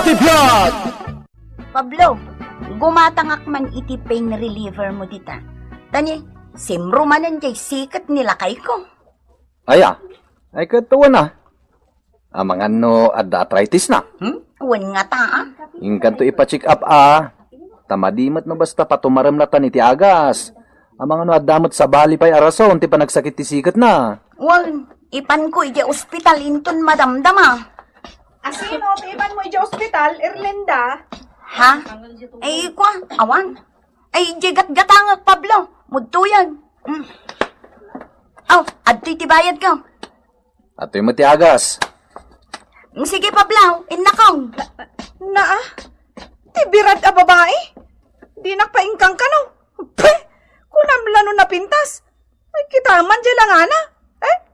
Party Vlog! Pablo, gumatangak man iti pain reliever mo dita. Tani, simro man jay sikat nilakay ko. Ay katuwa na. Amang ano, ada arthritis na. Uwan nga taa. Ingkan to ipa-check up Tamadimat no basta patumaram na tan iti agas. Amang ano, adamot sa bali pa'y arason, ti pa nagsakit ti sikat na. Uwan, ipan ko iti ospital inton madamdama. Asino, tiban mo iti ospital, Erlinda. Ha? Ay, kwa, awan. Ay, gat-gatangak, Pablo. Mudtuyan. Aw, adto'y tibayad ka. Ato'y mo ti agas. Sige, Pablo, innakaw. Naa, tibirad a babae. Di nakpaingkang ka no. Peh, kunam lano na pintas. Ay, kita man dyan lang ana.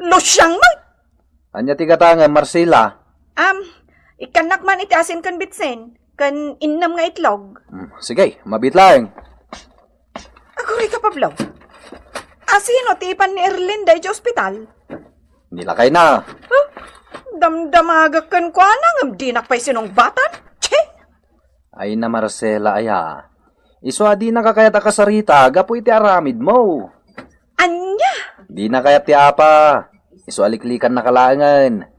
Losyang mo. Anya ti katanga, Marcela. Ikanak man iti asin kan bitsen. Kan innam nga itlog. Sige, mabitlang. Aguri ka, Pablo. Asino, tipan ni Erlinda iti ospital. Nilakay na. Damdamagakan ko anang di nakpay sinong batan. Che! Ay na Marcela, Iso di na kakayat akasarita, gapo iti aramid mo. Anya! Di na kayat ti apa. Iso aliklikan na kalangan.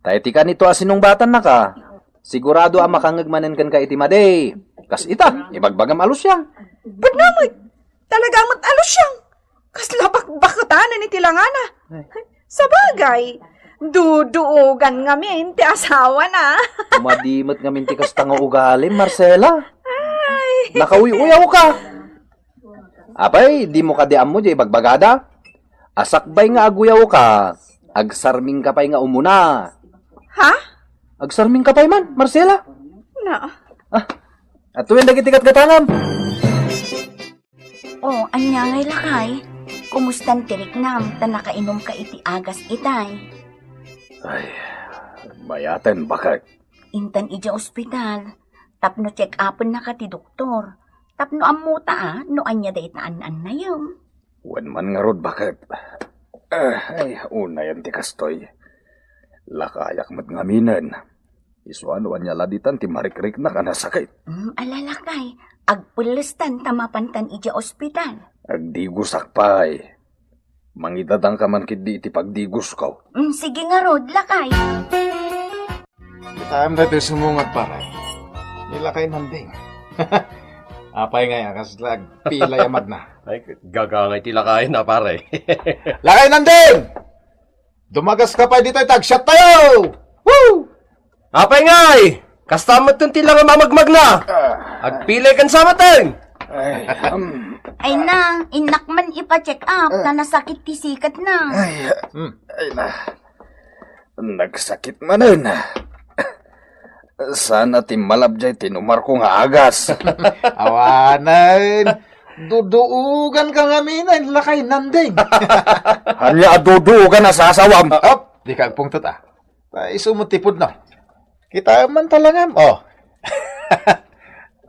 Tayo ti ka nito asinong batan na ka. Sigurado makangagmanan kan ka iti maday. Kas ita, ibagbagam alus yang. Ba't naman? Talagang mat-alos siyang. Kaslabak bakatanan iti langana. Sa bagay, duduogan nga min ti asawa na. Madimot nga minti kas tanga ugali, Marcela. Nakauy-uyaw ka. Apay, di mo kadiam mo jay bagbagada. Asakbay nga aguyaw ka. Agsarming ka pa'y nga umuna. Ha? Agsarming ka pa'y man, Marcela. Na. At tuwin dagitikat katangam. Oh, anya ngay lakay. Kumustan tirik nam, ta nakainom ka iti agas itay. Ay, bayaten bakit? Intan ija ospital. Tapno check upon na ka ti doktor. Tapno amuta no anya da itaan na yun. Wan man nga rod bakit? Ay, una yan ti kastoy. Lakayak mat ngaminan. Isuano anya laditan ti marikrik na kanasakit. Alalakay, agpulistan tamapantan ija ospital. Agdigusak pa'y. Mangitadang ka man kidi iti pagdigus ko. Sige nga rod, lakay. Time na ito sumungat paray. Nilakay nanding. Apay nga yan, kaslag pila yamad na. Ay, gagangay tilakayin na pare. Lakay nanding! Dumagas ka pa dito, tag-shot tayo! Woo! Apay ngay! Kastamat ng tilang mamagmag na! Agpilay kan sa mateng! Ay na, inakman ipa-check up na nasakit ti sikat na. Ay na. Nagsakit manan. Sana timalabjay tinumar ko nga agas. Awanan! Duduugan ka nga minan, lakay nanding. Hanya adudugan na sasawam. Op, di ka pungtot Tay sumutipod na. Kita man talangam,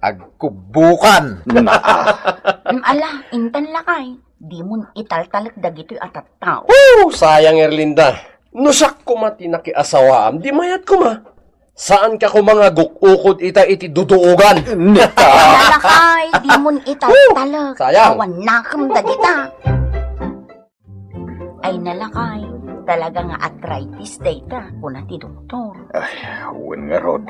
Agkubukan. Ala, intan lakay. Di mo italtalak dagito'y atat tao. Sayang Erlinda. Nusak ko mati nakiasawaam, di mayat ko ma. Saan ka ko mga gukukod ita iti duduugan? Lakay, di mo italtalak. Sayang. Awan nakam dagita. Ay nalakay. Talaga nga arthritis data kuna ti doktor. Ay, uwan nga rod.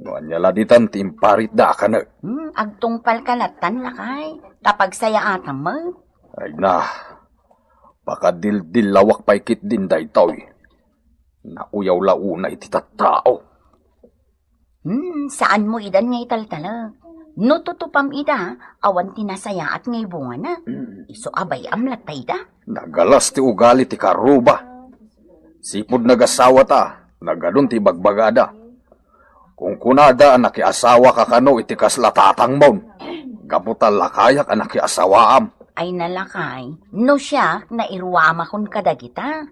Noan niya laditan timparit da ka na. Agtungpal kalatan lakay. Tapag saya atam mo. Ay na. Baka dil-dilawak paikit din daytaw. Nauyaw launa iti tattao. Saan mo idan nga italtalak? No tutupam ida, awan tinasaya at ngay bunga na. Iso abay amlatay da. Nagalas ti ugali ti karuba. Sipod nagasawa ta, nagadun ti bagbagada. Kung kunada anak asawa ka kano iti kaslatatang mon. Gabutal lakayak anak asawaam. Ay nalakay, no siya na irwama kon kadagita.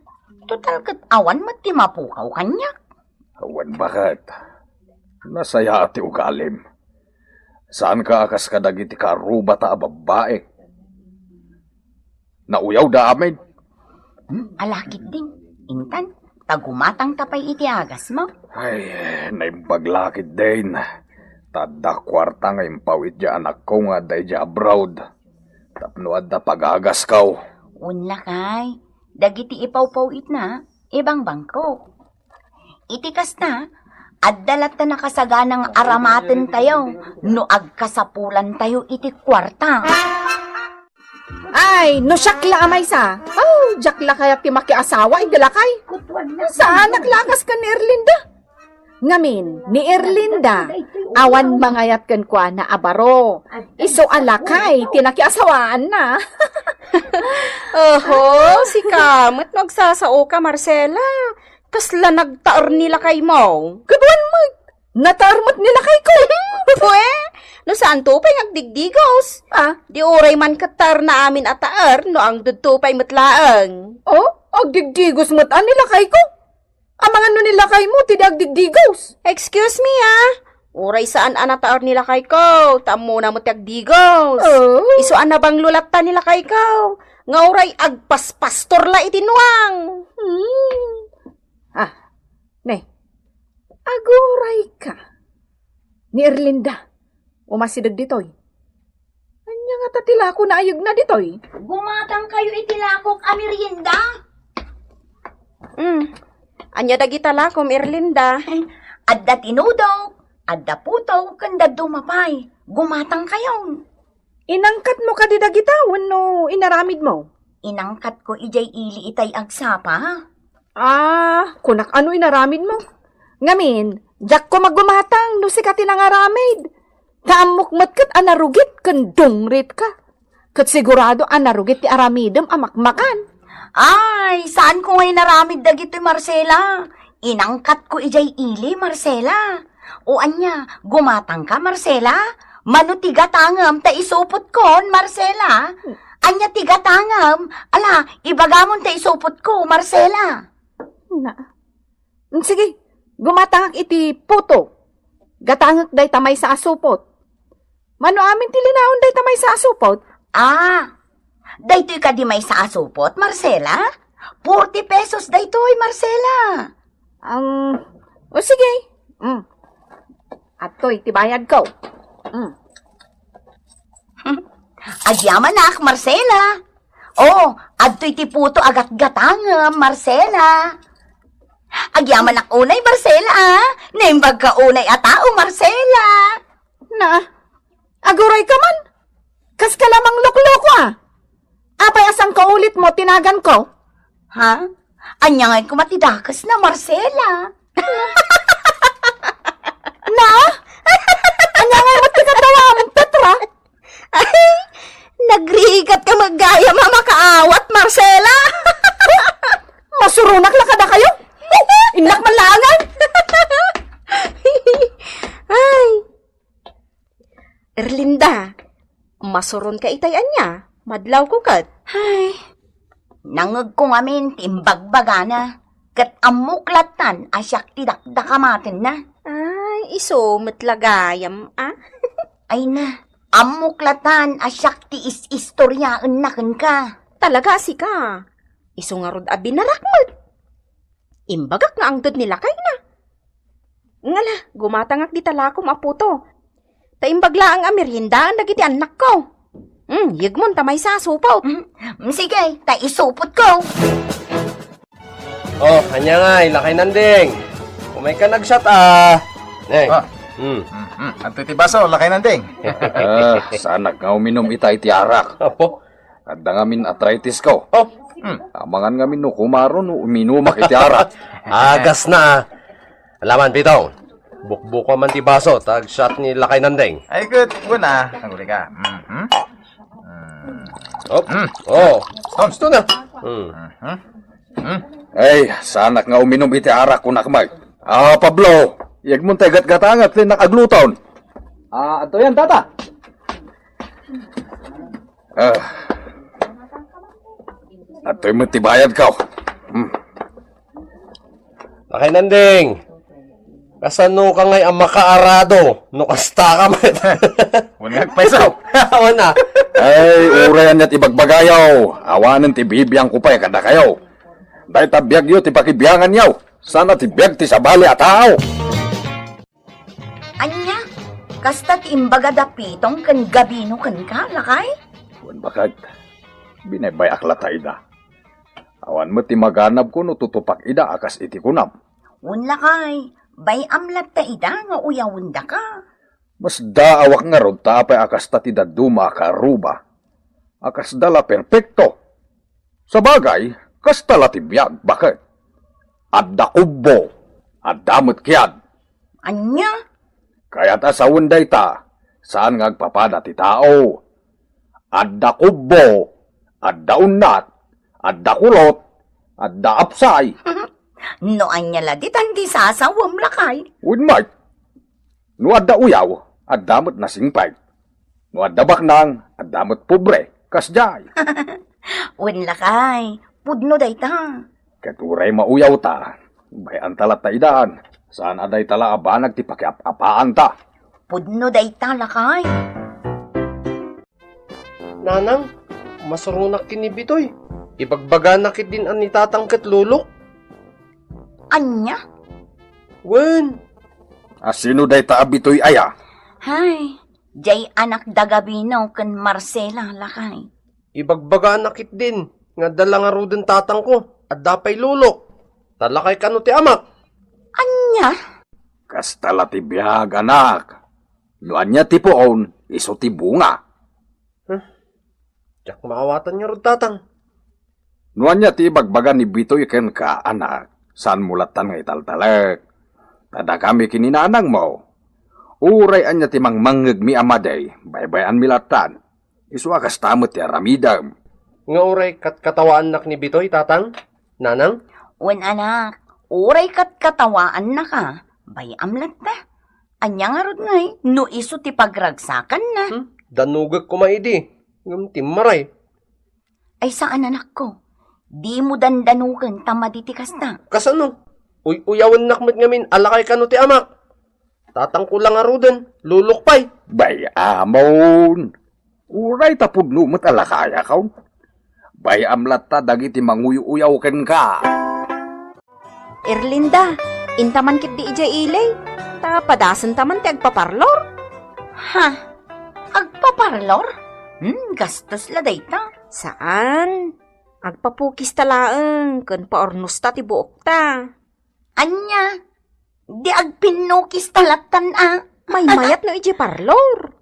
Total kat awan mati mapukaw kanya. Awan bakit? Nasaya ati ugalim. Saan ka akas kadagiti karuba ta babae? Nauyaw da amin. Alakit din, intan. Tagumatang tapay iti agas mo. Ay, naimpaglakid din. Tada kwarta nga impawit dya anak ko nga day dya abroad. Tapno adda pag-agas kaw. Unla kay, dagiti ipaw-pawit na, ibang bangko. Itikas na, addalat na nakasaganang aramaten tayo, no agkasapulan tayo iti kwarta. Ay, no syakla amay sa. Oh, jakla kaya ti makiasawa, idalakay. Saan naglakas ka ni Erlinda? Ngamin, ni Erlinda, awan mangayat kan kwa na abaro. Iso alakay, tinakiasawaan na. Oho, si Kamot nagsasao ka, Marcela. Kasla nagtaor nila kay mo. Kaduan mo, natarmot nila kay ko. Pwe, no saan to pa'y nagdigdigos? Ah, Di oray man katar na amin ataar, no ang dudto pa'y matlaang. oh, agdigdigos mo't nila kay ko. Amang ano nila kay mo, ti agdigdigos. Excuse me, Oray saan anataor nila kay ko? Tamo na mo tagdigos. Oh, Isuan na bang lulata nila kay ko? Nga oray agpaspastor la itinuang. Ah, ne, aguray ka. Ni Erlinda, umasidag ditoy. Anya nga tatila ko na ayog na ditoy. Gumatang kayo itilakok a merienda. Anya dagitala kom Erlinda. Adda tinudaw, adda putaw, kanda dumapay. Gumatang kayo. Inangkat mo ka di dagitawan no inaramid mo. Inangkat ko ijay ili itay agsapa. Ah, kunak ano inaramid mo? Ngamin, jak ko maggumatang no si ka tinangaramid. Kaamukmat kat anarugit kan dongrit ka. Kat sigurado anarugit ti aramidem amakmakan. Ay, saan ko ngay naramid dagito, Marcela? Inangkat ko ijay ili, Marcela. O anya, gumatang ka, Marcela? Mano tigatangam ta isupot kon, Marcela? Anya tigatangam? Ala, ibagamon ta isupot ko, Marcela. Na. Sige, gumatangak iti puto. Gatangak day tamay sa asupot. Mano amin tilinawon day tamay sa asupot? Ah, daytoy ka di may sa asupot, Marcela? 40 pesos daytoy, Marcela. O sige. Atoy, tibayad ko. Agyamanak, Marcela. Oh, adtoy ti puto agat gatangam, Marcela. Agyamanak unay, Marcela. Naimbag ka unay atao, Marcela. Na, aguray ka man. Kas ka lamang lukloko Apay asang kaulit mo, tinagan ko. Ha? Anya ngay kumatidakas na, Marcela. Na? Anya nga mo tikatawa mong Petra? Nagrigat ka maggaya mamakaawat, Marcela. Masurunak lang kada kayo? Inak malangan? Ay. Erlinda, masuron ka itayan niya. Madlaw ko kat. Ay, nangag ko ngamin timbagbagana. Kat amuklatan asyak tidakdakamatin na. Ay, iso matlagayam, Ay na, amuklatan asyak ti is-istoryaan nakin ka. Talaga si ka. Iso nga rod abinarakmat. Imbagak nga ang dod nila kay na. Ngala, gumatangak di talakom aputo. Taimbagla ang amirhinda ang dagiti anak ko. Yigmon tamay sa supot. Sige, ta isupot ko. Oh, kanya nga, ilakay nanding. Kumay ka nag-shot, Neng. Ah. Ang titibaso, lakay nanding. Sana nga uminom ita iti arak. Apo. Adda ngamin arthritis ko. Oh, Amangan ngamin no kumaro no uminumak iti arak. agas na. Alaman, Pitong. Bukbuko man ti baso, tag-shot ni lakay nanding. Ay, good. Buna. Ang huli ka. Oh, oh. Stones. Ito na. Ay, sana nga uminom iti arak ko nakmay. Pablo, yag mo tayo gat-gatangat rin nakagluton. Ato yan, tata. Ato'y mo tibayad ka. Lakay nanding. Kasano ka ngay ang makaarado? No kasta ka man. Unang peso. Awan na. Ay, urayan niya't ibagbagayaw. Awanan ti bibiyang ko pa kada kayo. Dahil tabiyag yun, ti pakibiyangan yaw. Sana tibiyag ti sabali at tao. Anya, kasta ti imbaga dapitong kan gabino kan ka, lakay? Wan bakit? Binebay aklata ida. Awan mo ti maganap ko no tutupak ida akas iti kunam. Un lakay, bay amlat ta ida nga uyawon da ka. Mas daawak nga rod tapay akas ta ti daduma ka ruba. Akas dala perpekto. Sa bagay, kas tala ti biyag, bakit? Adda kubbo, adda mutkiyad. Anya, Kaya't asawon day ta, saan nga agpapada ti tao? Adda kubbo, adda unat, adda kulot, adda apsay. no anya laditan di sasawam lakay. Unmay. No adda uyaw, adda mo't nasingpay. No adda baknang, adda mo't pobre, kasjay. Un lakay, pudno day ta. Katuray mauyaw ta, bayan talat ta idaan. Saan aday tala abanag ti pakiap-apaan ta? Pudno day ta lakay. Nanang, masurunak kini Bitoy. Ibagbaga nakit din an ni tatang ket lulok. Anya? Wen, Asino day ta abitoy aya? Hay, jay anak dagabino kan Marcela lakay. ibagbaga nakit din. Nga dala nga ruden tatang ko. At dapay lulok. Talakay kano ti amak. Anya? Kastala ti biyag anak. Luan niya ti poon, iso ti bunga. Tiyak maawatan niya rod tatang. Luan niya ti bagbaga ni Bitoy ken ka anak. Saan mulatan nga italtalek? Tada kami kininanang mo. Uray anya ti mangmangeg mi amaday, baybayan milatan. Iswa kastamot ti aramidam. Nga uray katawaan nak ni Bitoy tatang. Nanang, Un anak, uray kat katawaan na ka. Bay amlat na. Anya nga rod ngay, no iso ti pagragsakan na. danugag ko maidi. Ngam timmaray. Ay saan anak ko? Di mo dandanukan tamaditi kasta. Kasano? Uyawan nakmat ngamin alakay kano ti amak. Tatang ko lang nga ruden. Lulok pay. Bay amon. Uray tapod numot alakaya kaun. Bay amlat ta dagiti manguyuyaw ken ka. Erlinda, intaman kit di ija ilay. Ta padasan taman ti agpaparlor. Ha? Agpaparlor? Gastos la dayta. Saan? Agpapukis talaeng, kan paornos ta ti buok ta. Anya? Di agpinukis talatan May mayat no iji parlor.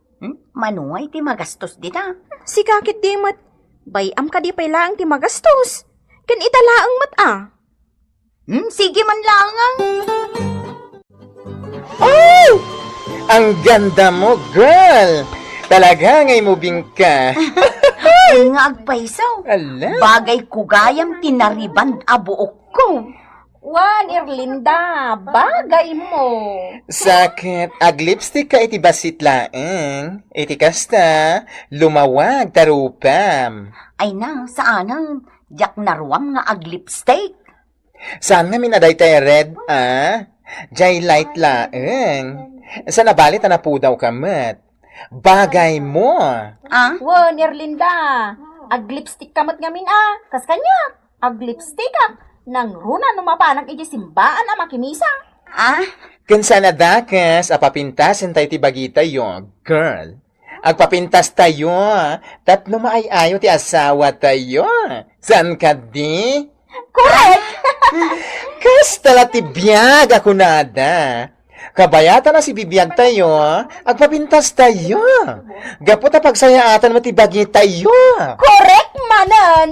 Manuay ti magastos dita. Si kakit di mat, bayam ka di pailaang ti magastos. Kan italaang mat Sige man langang. Ang ganda mo, girl! Talaga ngay moving ka. Ay nga agpaisaw. Ala. Bagay ko gayam tinariban abuok ko. Wan, Erlinda, bagay mo. Sakit, ag lipstick ka iti basit laeng. Iti kasta, lumawag tarupam. Ay na, saanan? Diyak naruam nga ag lipstick. Saan nga minaday tayo red, Jay light laeng. Sa nabalit na po daw kamat. Bagay mo. Wan, Erlinda, ag lipstick kamat ngamin kas kanya, ag lipstick nang runa numapanag iji simbaan makimisa. Kansa na dakas, apapintasan tayo ti bagita yo, girl. Agpapintas tayo, tatlo maayayo ti asawa tayo. Saan ka di? Correct! Kas tala ti biyag ako nada. Kabayata na si bibiyag tayo, agpapintas tayo. Gapot na pagsayaatan mo ti bagi tayo. Correct, manan!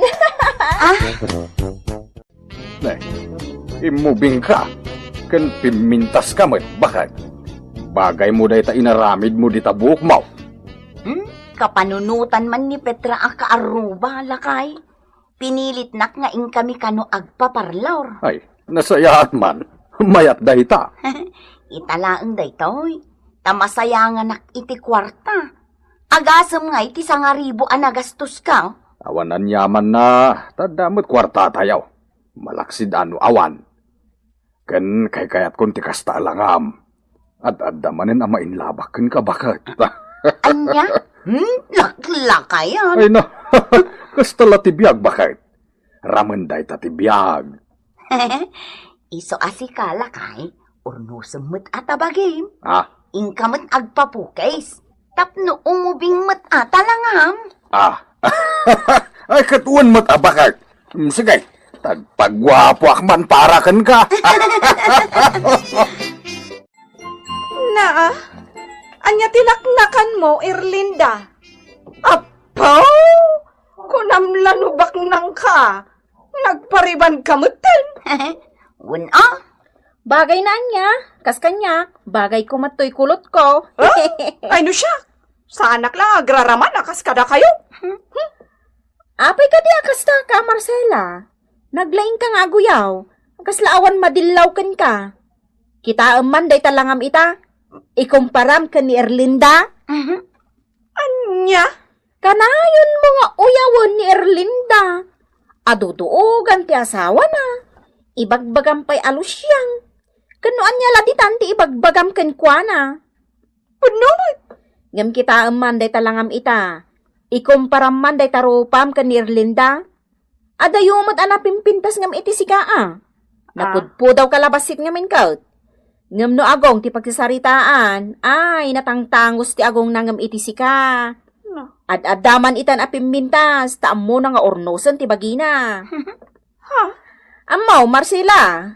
Imubing ka. Ken pimintas ka mo, bakit? Bagay mo day ta inaramid mo di tabuok mo. Kapanunutan man ni Petra a kaaruba, lakay. Pinilit nak nga ing kami kano agpaparlor. Ay, nasayaat man. Mayat day ta. Italaang daytoy. Tamasayangan nak iti kwarta. Agasam nga iti 1,000 anagastos ka. Awanan yaman na, tadamot kwarta tayaw. Malaksid ano awan. Ken kay kayat kon ti kasta langam. At adamanen ama inlabaken ka bakit? Anya? Laklakay yan. Ay na, kasta la tibiyag bakit? Ramen day ta tibiyag. Iso asikala kay, urnusamot atabagim. Ah, Ingkamat agpapukais. Tapno umubing mat atalangam. Ay, katuan mo't abakak. Sige, tagpagwapo akman para kan ka. Na, anya tinaknakan mo, Erlinda. Apaw! Kunamlanubak nang ka. Nagpariban kamutan. Wala. Bagay na anya, kas kanya, bagay ko matoy kulot ko. Ay no siya, sa anak lang agraraman, akas kada kayo. Apay ka di akas ta ka, Marcela. Naglaing ka nga aguyaw, akas laawan madilaw kan ka. Kita man day talangam ita, ikumparam ka ni Erlinda. Anya? Kanayon mo nga uyawon ni Erlinda. Aduduogan ti asawa na. Ibagbagam pa'y alusyang. Kanuan niya laditan ti ibagbagam ken kuana. Punod. Ngam kita man day talangam ita. Ikumparam man day tarupam ken ni Erlinda. Adayumot anapim pintas ngam iti sikaa. Napudpudaw kalabasit ngamin kaut. Ngam no agong ti pagsasaritaan. Ay natangtangos ti agong nangam iti sika. Ad-adaman itan apim mintas. Taam mo na nga ornosan ti bagina. Amaw, Marcela,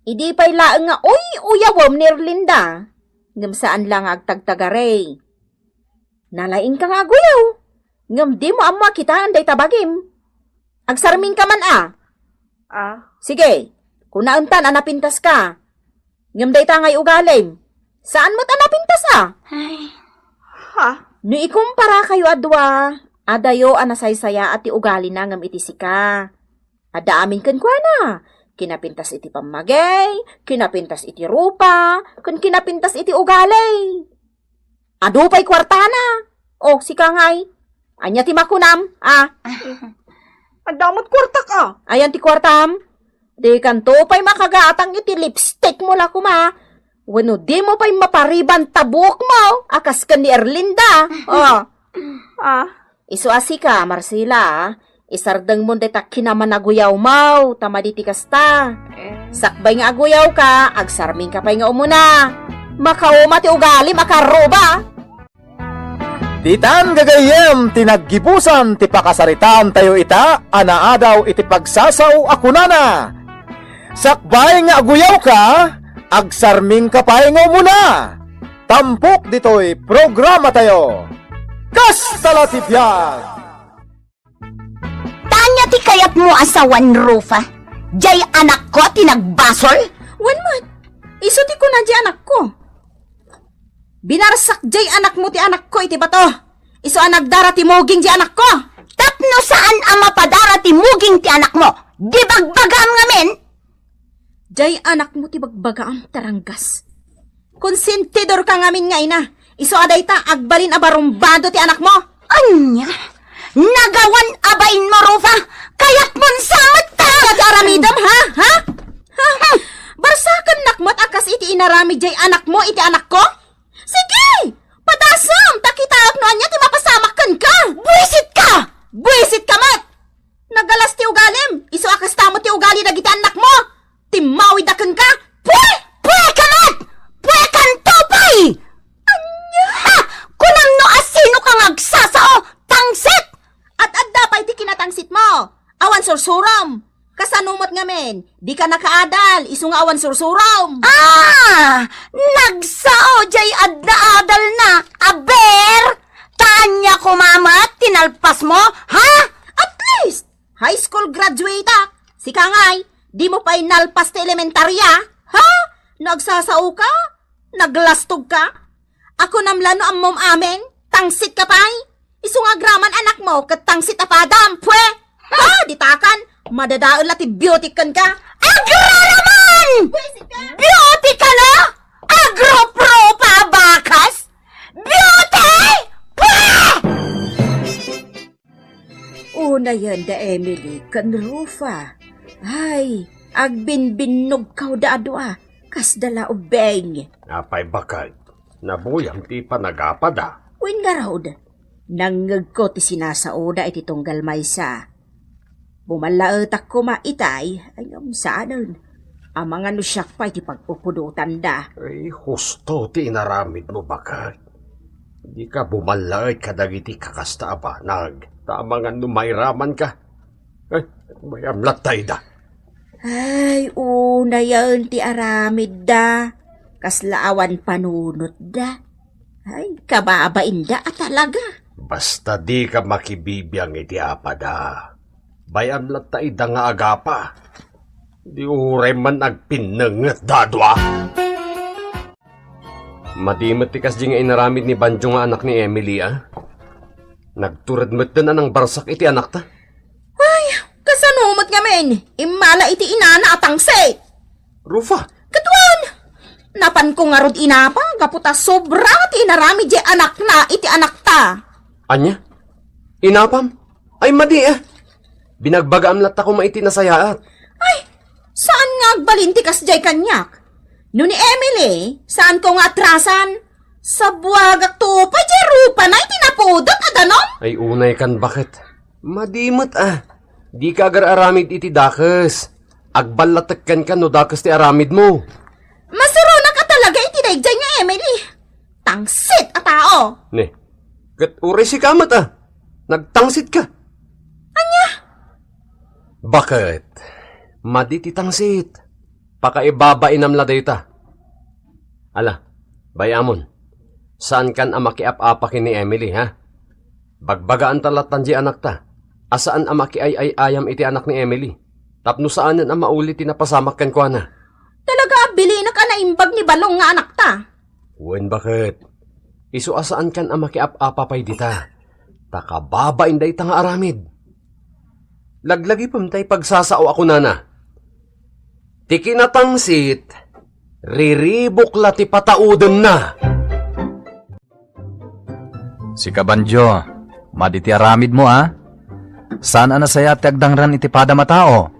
idi pa'y laang nga, uyawom ni Erlinda. Ngam saan lang agtagtagaray. Nalaing ka nga aguyaw. Ngam di mo amma kita anday tabagim. Agsarming ka man Sige, kung nauntan anapintas ka. Ngam day tangay ugalim. Saan mo't anapintas No ikumpara kayo adwa, adayo anasaysaya at ugali na ngam itisika. Ada amin kan kuana. Kinapintas iti pamagay, kinapintas iti rupa, kun kinapintas iti ugalay. Adu pa'y kwartana. O, si Kangay. Anya ti makunam, Ang damot kwarta ka. Ayan ti kwartam. Di kanto pa'y makagaatang iti lipstick mo la kuma. Wano di mo pa'y mapariban tabuk mo. Akas ka ni Erlinda. Isu asika, Marcela, isardeng mo deta kinamanaguyaw mau, tamaditi kasta. Sakbay nga aguyaw ka, agsarming ka pa'y nga umuna. Makauma ti ugali, makaroba. Ditan gagayem tinaggibusan ti pakasaritaan tayo ita, anaadaw iti pagsasaw akunana. Sakbay nga aguyaw ka, agsarming ka pa'y nga umuna. Tampok dito'y programa tayo. Kastala ti biyag! Tanya ti kayat mo asawan, Rufa. Jay anak ko tinagbasol. Wanmat, iso ti ko na di anak ko. Binarsak jay anak mo ti anak ko iti bato. Iso anak dara ti muging di anak ko. Tapno saan ang mapadara ti muging ti anak mo? Di bagbagam ngamin? Jay anak mo ti bagbaga ang taranggas. Konsentidor ka ngamin nga ina. Iso aday ta agbalin abarumbado ti anak mo. Anya? Nagawan abain mo, Rufa. Kaya't mon samat ta. Nagaramidam ha? Barsakan nakmat akas iti inaramid jay anak mo iti anak ko? Sige! Padasam! Takitaak no anya ti mapasamakan ka! Buisit ka! Buisit ka mat! Nagalas ti ugalim! Iso akas tamo ti ugali na giti anak mo! Timawid akan ka! Pwe! Pwe ka mat! Pwe kan topay! Anya? Ha! Kunam no asino kang agsasao! Tangsit! At adda pa iti kinatangsit mo! Awan sursurom! Kasanumot ngamen, di ka nakaadal, iso nga awan sursurom! Nagsao jay adda-adal na! Aber! Tanya ko, mama, tinalpas mo, ha? At least, high school graduate ah! Si Kangay, di mo pa inalpas ta elementarya? Ha? Nagsasao ka? Naglastog ka? Ako namlano ang mom amin? Tangsit ka pa'y? Iso nga graman anak mo, kat tangsit apadam, pwe! Ha? Ditakan! Madadaan lati beauty kan ka? Agro naman! Beauty ka na? Agro-pro pa, bakas? Beauty! Pweh! Una yan da Emily, kan Rufa. Ay, agbinbinog kaw da adwa, kas dala ubeng. Napay bakal, nabuyam ti panagapada. Uwin nga raw da, nangag ko ti sinasauda iti tunggal maysa. Bumalaot ako maitay, ay saanan. Ang mga nusyak pa iti pagpupudutan da. Ay, husto ti inaramid mo bakit? Di ka bumalay kadagiti kakasta abanag. Tamangan numayraman ka. Ay, may amlatay da. Ay, una yan ti aramid da. Kaslaawan panunot da. Ay, kababain da at talaga. Basta di ka makibibiyang iti apada. Bayam latay da nga agapa. Di uray man agpinenget dadwa. Madimot tikas di nga inaramid ni Banjo nga anak ni Emily, ah. Nagturad-mat na ng barsak iti anak ta. Kasanumot nga men, imala iti inana atang say. Rufa, Katuan! Napan ko nga rod inapa, kaputa sobra ti inarami di anak na iti anak ta. anya? Inapam? Ay madi ah. Binagbaga am latta ko maiti na sayaat. Ay, saan nga agbalinti kas jay kanyak? No ni Emily, saan ko nga atrasan? Sa buwagak to, pa jay rupa na iti napudot adanom? Ay unay kan bakit? Madimot ah. Di ka agar aramid iti dakes. Agbalatakan ka no dakes ti aramid mo. Masuro na ka talaga iti daigjay nga Emily. Tangsit a tao. Ne, kat uri si kamat ah. Nagtangsit ka. Anya? Bakit? Madi ti tangsit. Pakaibabain am laday ta. Ala, bayamon. Saan kan ang makiap-apakin ni Emily, ha? Bagbagaan talatan di anak ta. Asaan ang makiay-ay-ayam iti anak ni Emily? Tapno saanan ang maulit tinapasamak kan ko na? Talaga bili na ka na imbag ni Balong nga anak ta. Wen bakit? Isu asaan kan ang makiap-apapay dita? Takababain day ta nga aramid. Laglagi pamtay pagsasao ako nana. Tiki na tangsit, riribok la ti pataudem na. Si Kabanjo, maditi aramid mo ah. Saan na saya ti agdangran iti pada matao?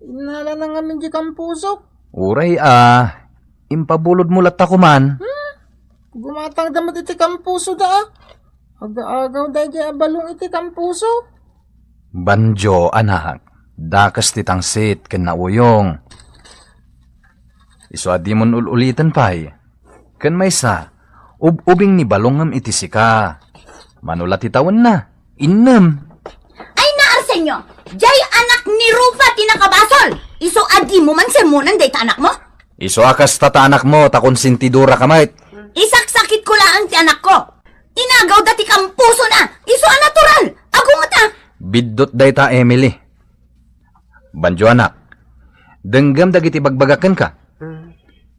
Inala na nga min di kampusok. Uray ah, impabulod mo latta ko man. Gumatang damat iti kampuso da ah. Aga-agaw da di abalong iti kampuso. Banjo, anak, dakas ti tangsit ken nauyong. Isu adi mon ulitan pay. Ken maysa, ubing ni balongam iti sika. Manulat itawan na, innem. Ay naarsenyo, jay anak ni Rufa tinakabasol. Iso adi mo man sermonan day ta anak mo. Isu akas tata anak mo, ta konsentidura kamait. Isaksakit ko lang ti anak ko. Inagaw dati kang puso na. Iso a natural. Agungot ah. Biddot day ta Emily. Banjo anak, denggam dagiti bagbagaken ka.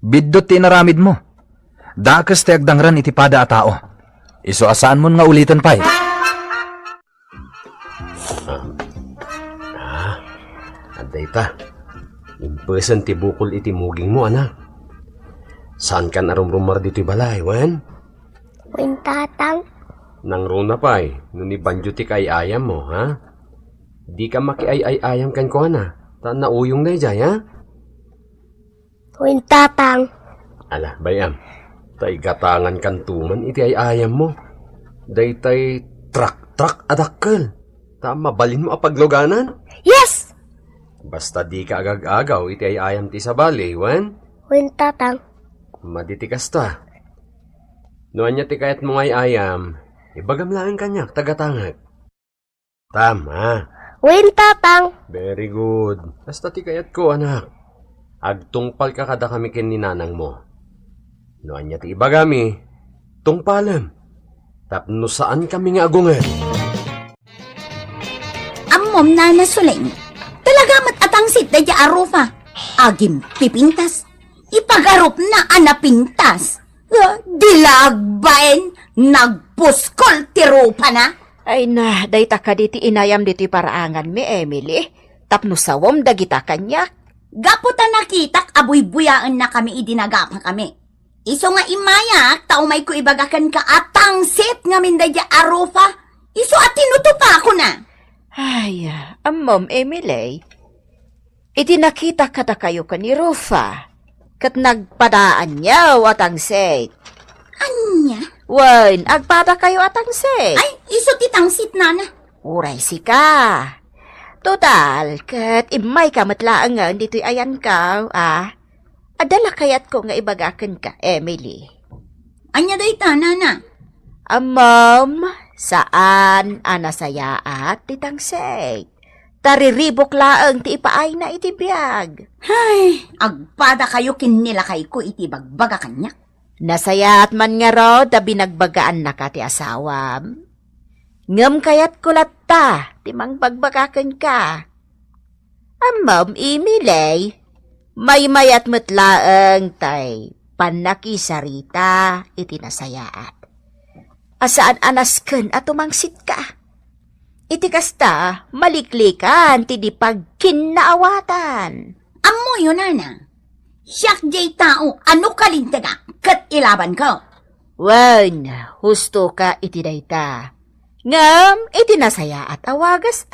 Biddot ti naramid mo. Dakas ti agdangran iti pada a tao. Isu asaan mon nga ulitan pay. Aday ta. Impesan ti bukol iti muging mo, anak. Saan kan arumrumar dito'y balay, wen? Wen tatang, Nang runa pa'y, no ni Banjo ti kay-ayam mo, ha? Di ka makiay-ay-ayam kan ko, na. Taan na uyong na ijay, ha? wen tatang, Ala, bayam. Tay gatangan kan tuman iti ay-ayam mo. Day tay trak-trak adakkel. Ta mabalin mo apagloganan. yes! Basta di ka agag-agaw iti ay-ayam ti sabali, wen? Wen tatang, Maditikas ta. Noan niya ti kayat mo ngay ayam, ibagam lang kanyak, tagatangag. Tama. wen tatang, Very good. Basta ti kayat ko, anak. Agtungpal ka kada kami kin ni nanang mo. Noan niya ti ibagami, tungpalam. Tapno saan kami nga agungan. Ammom na nasuling. Talaga matatangsit da di arufa. Agim pipintas. Ipagarup na anapintas. Dilagbaen. Nagpuskol ti rupa na. Ay na, day ta ka diti inayam diti paraangan mi Emily. Tapno sawom dagita kanyak. Gaputan nakitak abuy-buyaan na kami idinagapa kami. Iso nga imayak, taumay ko ibagakan ka atangsit nga minda di arufa. Iso at tinutupa ko na. Ay, amom Emily. Iti nakita kata kayo ka ni Rufa. Kat nagpadaan niya atang say. Anya? Wen, agpada kayo atang say. Ay, iso titangsit na na. Uray si ka. Total, kat imay ka matlaangan dito'y ayan ka, Adala kayat ko nga ibagakan ka, Emily. Anya dayta, nana. Ma'am, saan anasayaat titangsay? Tariribok laang ti ipaay na itibiyag. Ay, agpada kayo kinilakay ko iti bagbaga kanya. Nasayaat man nga raw, da binagbagaan na ka ti asawam. Ngam kayat kulata, timang bagbagakan ka. Ma'am, Emily, may mayat matlaang tay, panakisarita iti nasayaat. Asaan anasken at umangsit ka. Iti kasta, maliklikan ti di pagkinaawatan. Amo yun, nana. Siyak jay tao, ano kalintaga, kat ilaban ko. Wan, husto ka iti dayta. Ngam, iti nasaya at awagas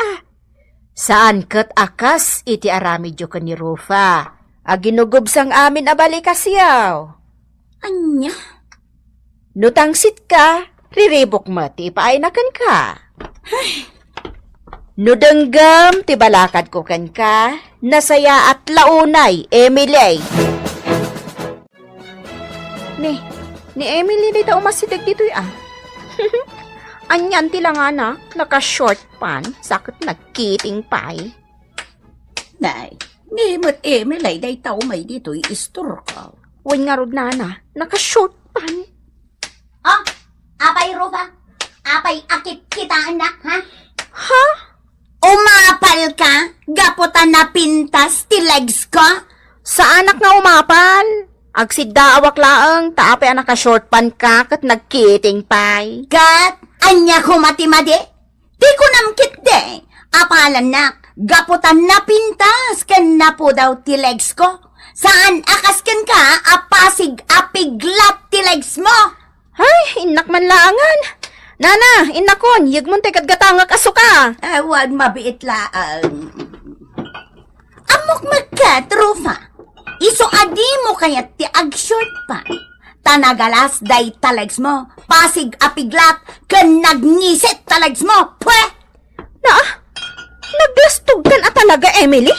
Saan kat akas iti aramidyo ka ni Rufa. Aginugubsang amin abalikas yaw. Anya? Nutangsit ka, riribok mo ti paaynakan ka. Nudanggam ti balakad ko kan ka, nasaya at launay, Emily. Ni Emily dito umasidag dito'y Anyan ti lang naka-short pan, sakit nagkiting pay. Nay, ni mo't Emily day tao may dito'y istor ka. Wan nga rod naka-short pan. Oh, apay Rufa, apay akit kita anak, ha? Ha? Umapal ka? Gaputan na pintas ti legs ko? Sa anak nga umapal? Agsidda awak laang, taape naka-short pan ka, kat nagkiting pay. Kat, anya ko matimadi? Di ko namkit de. Apalan nak, gaputan na pintas, kan na po daw ti legs ko. Saan akas kan ka, apasig apiglat ti legs mo? Ay, inak man laangan. Nana, inakon, yagmon te katgatangak aso ka. Wag mabiit laang. Amok magkat, Rufa. Iso adi mo kayat ti ag-short pa. Tanagalas day talags mo. Pasig apiglat, kan nagnisit talags mo. Pwe! Naglastog kan talaga, Emily?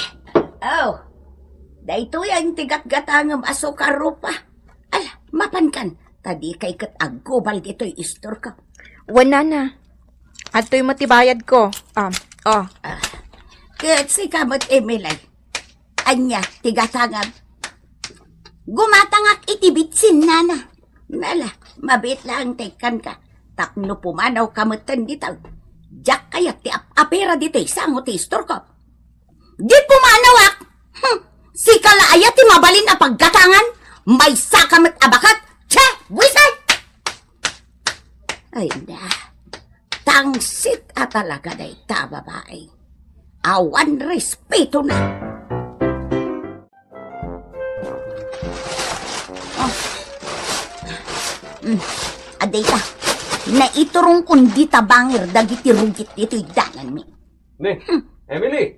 Oh, dayto yung tigat-gatangam aso ka, Rufa. Ala, mapankan. Tadi kay kat agubal dito'y istor ka. Wala na. At to'y matibayad ko. Kat si kamot Emily. Anya, tigatangam. Gumatangak itibitsin, nana. Nala, mabit lang tekan ka. Takno pumanaw kamutan dito. Jak kayat ti apera dito isang istor ko. Di pumanawak! Si kalaaya ti mabalin na paggatangan. May sakamot abakat. Tsa! Wisay! Ay na. Tangsit at talaga na ita, babae. Awan respeto na. Aday ka. Naiturong kundi tabangir dagiti rugit dito'y dalan mi. Emily,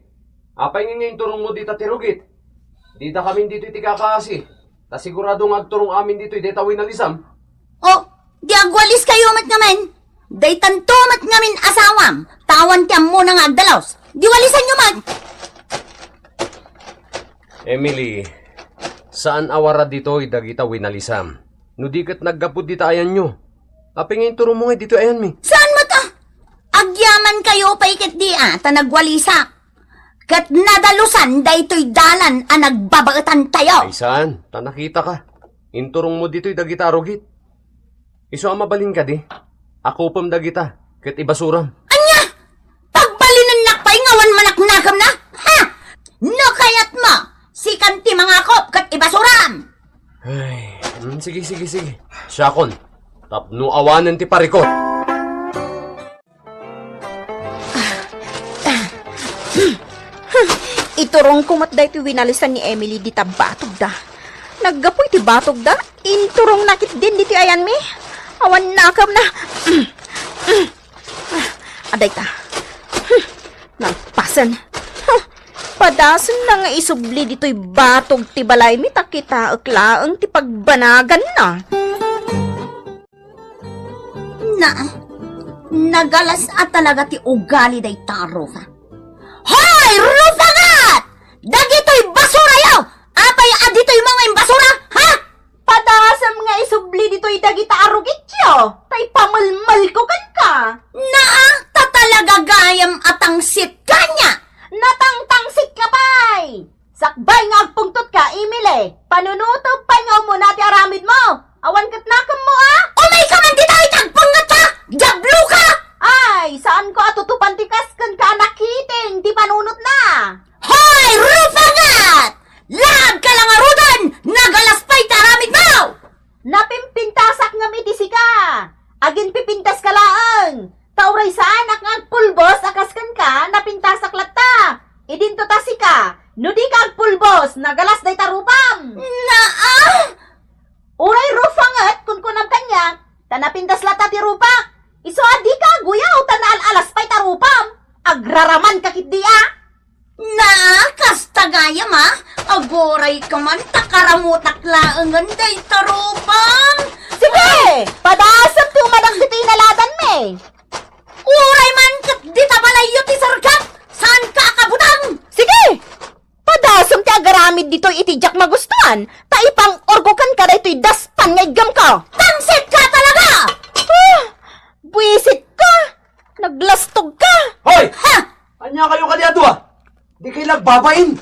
apay nga yung turong mo dita tirugit. Dita kami dito itikakasi. Ta sigurado nga agturong amin dito itawin na lisam. Oh, di agwalis kayo mat ngamen. Day tanto mat ngamin asawam. Tawan tiyam mo nang agdalaws. Di walisan nyo mag. Emily, saan awara dito dagita winalisam? Nudikat naggapod dita ayan nyo. Apay nga yung turong mo nga dito ayan mi. Saan mo to? Agyaman kayo pa ikit di ta nagwalisak. Kat nadalusan daytoy dalan a nagbabaetan tayo. Ay saan? Ta nakita ka. Inturong mo dito'y dagita arugit. Iso ang mabalin ka di. Ako pam dagita. Kat ibasuram. Anya! Pagbalinan nakpay ngawan manaknakam na? Ha? No kayat mo! Sikan ti mga kop kat ibasuram! Ay, sige. Syakon, tapno awanan ti parikot. Iturong kumat da iti winalisan ni Emily di tabatog da. Naggapoy ti batog da, inturong nakit din diti ayan mi. Awan nakam na. Aday ta. Nagpasan. Padasan na nga isubli dito'y batog ti balay mi takita aklaang ti pagbanagan na. Nagalas at talaga ti ugali day taro, ha? Hoy, rufangat! Dagito'y basura yo! Apay adito'y mga basura, ha? Padasam nga isubli dito'y dagita arugityo. Tay pamalmal ko kan ka. Naa, tatalaga gayam atang sit kanya! Natangtangsit ka pa'y! Sakbay nga agpungtot ka, Emile. Panunutob pa nga mo na ti aramid mo. Awan kat nakam mo, ah! Umay ka man dito itagpangat ka! Jablo ka! Ay, saan ko atutupan ti kaskan ka nakiting, di panunot na. Hoy, rufangat! Lag ka lang arudan! Nagalaspay taramid mo! Napimpintasak nga midisi ka. Agin pipintas ka laang. Tauray sa anak nga agpulbos, akaskan ka, napintasak latta. Idinto tasi ka. No di ka agpulbos, nagalas day tarupam. Naa! Uray rufangat, kun kunam kanya, tanapintas lata ti rupak. Iso adi ka, guyaw, tanaalas pa'y tarupam. Agraraman kakit di ah. Nakastagayam ha? Agoray ka man, takaramutak laangan day tarupam! Sige, padasap ti umadang dito inaladan me. Uray man, kat di tabalayo ti sarkap! Saan ka kabutang? Sige, padasam ti agaramid dito itijak magustuhan. Taipang orgokan ka na ito'y daspan nga igam ka. Tangsit ka talaga! Buisit ka! Naglastog ka! Hoy! Ha! Anya kayo kaniado ah! Di kayo nagbabain!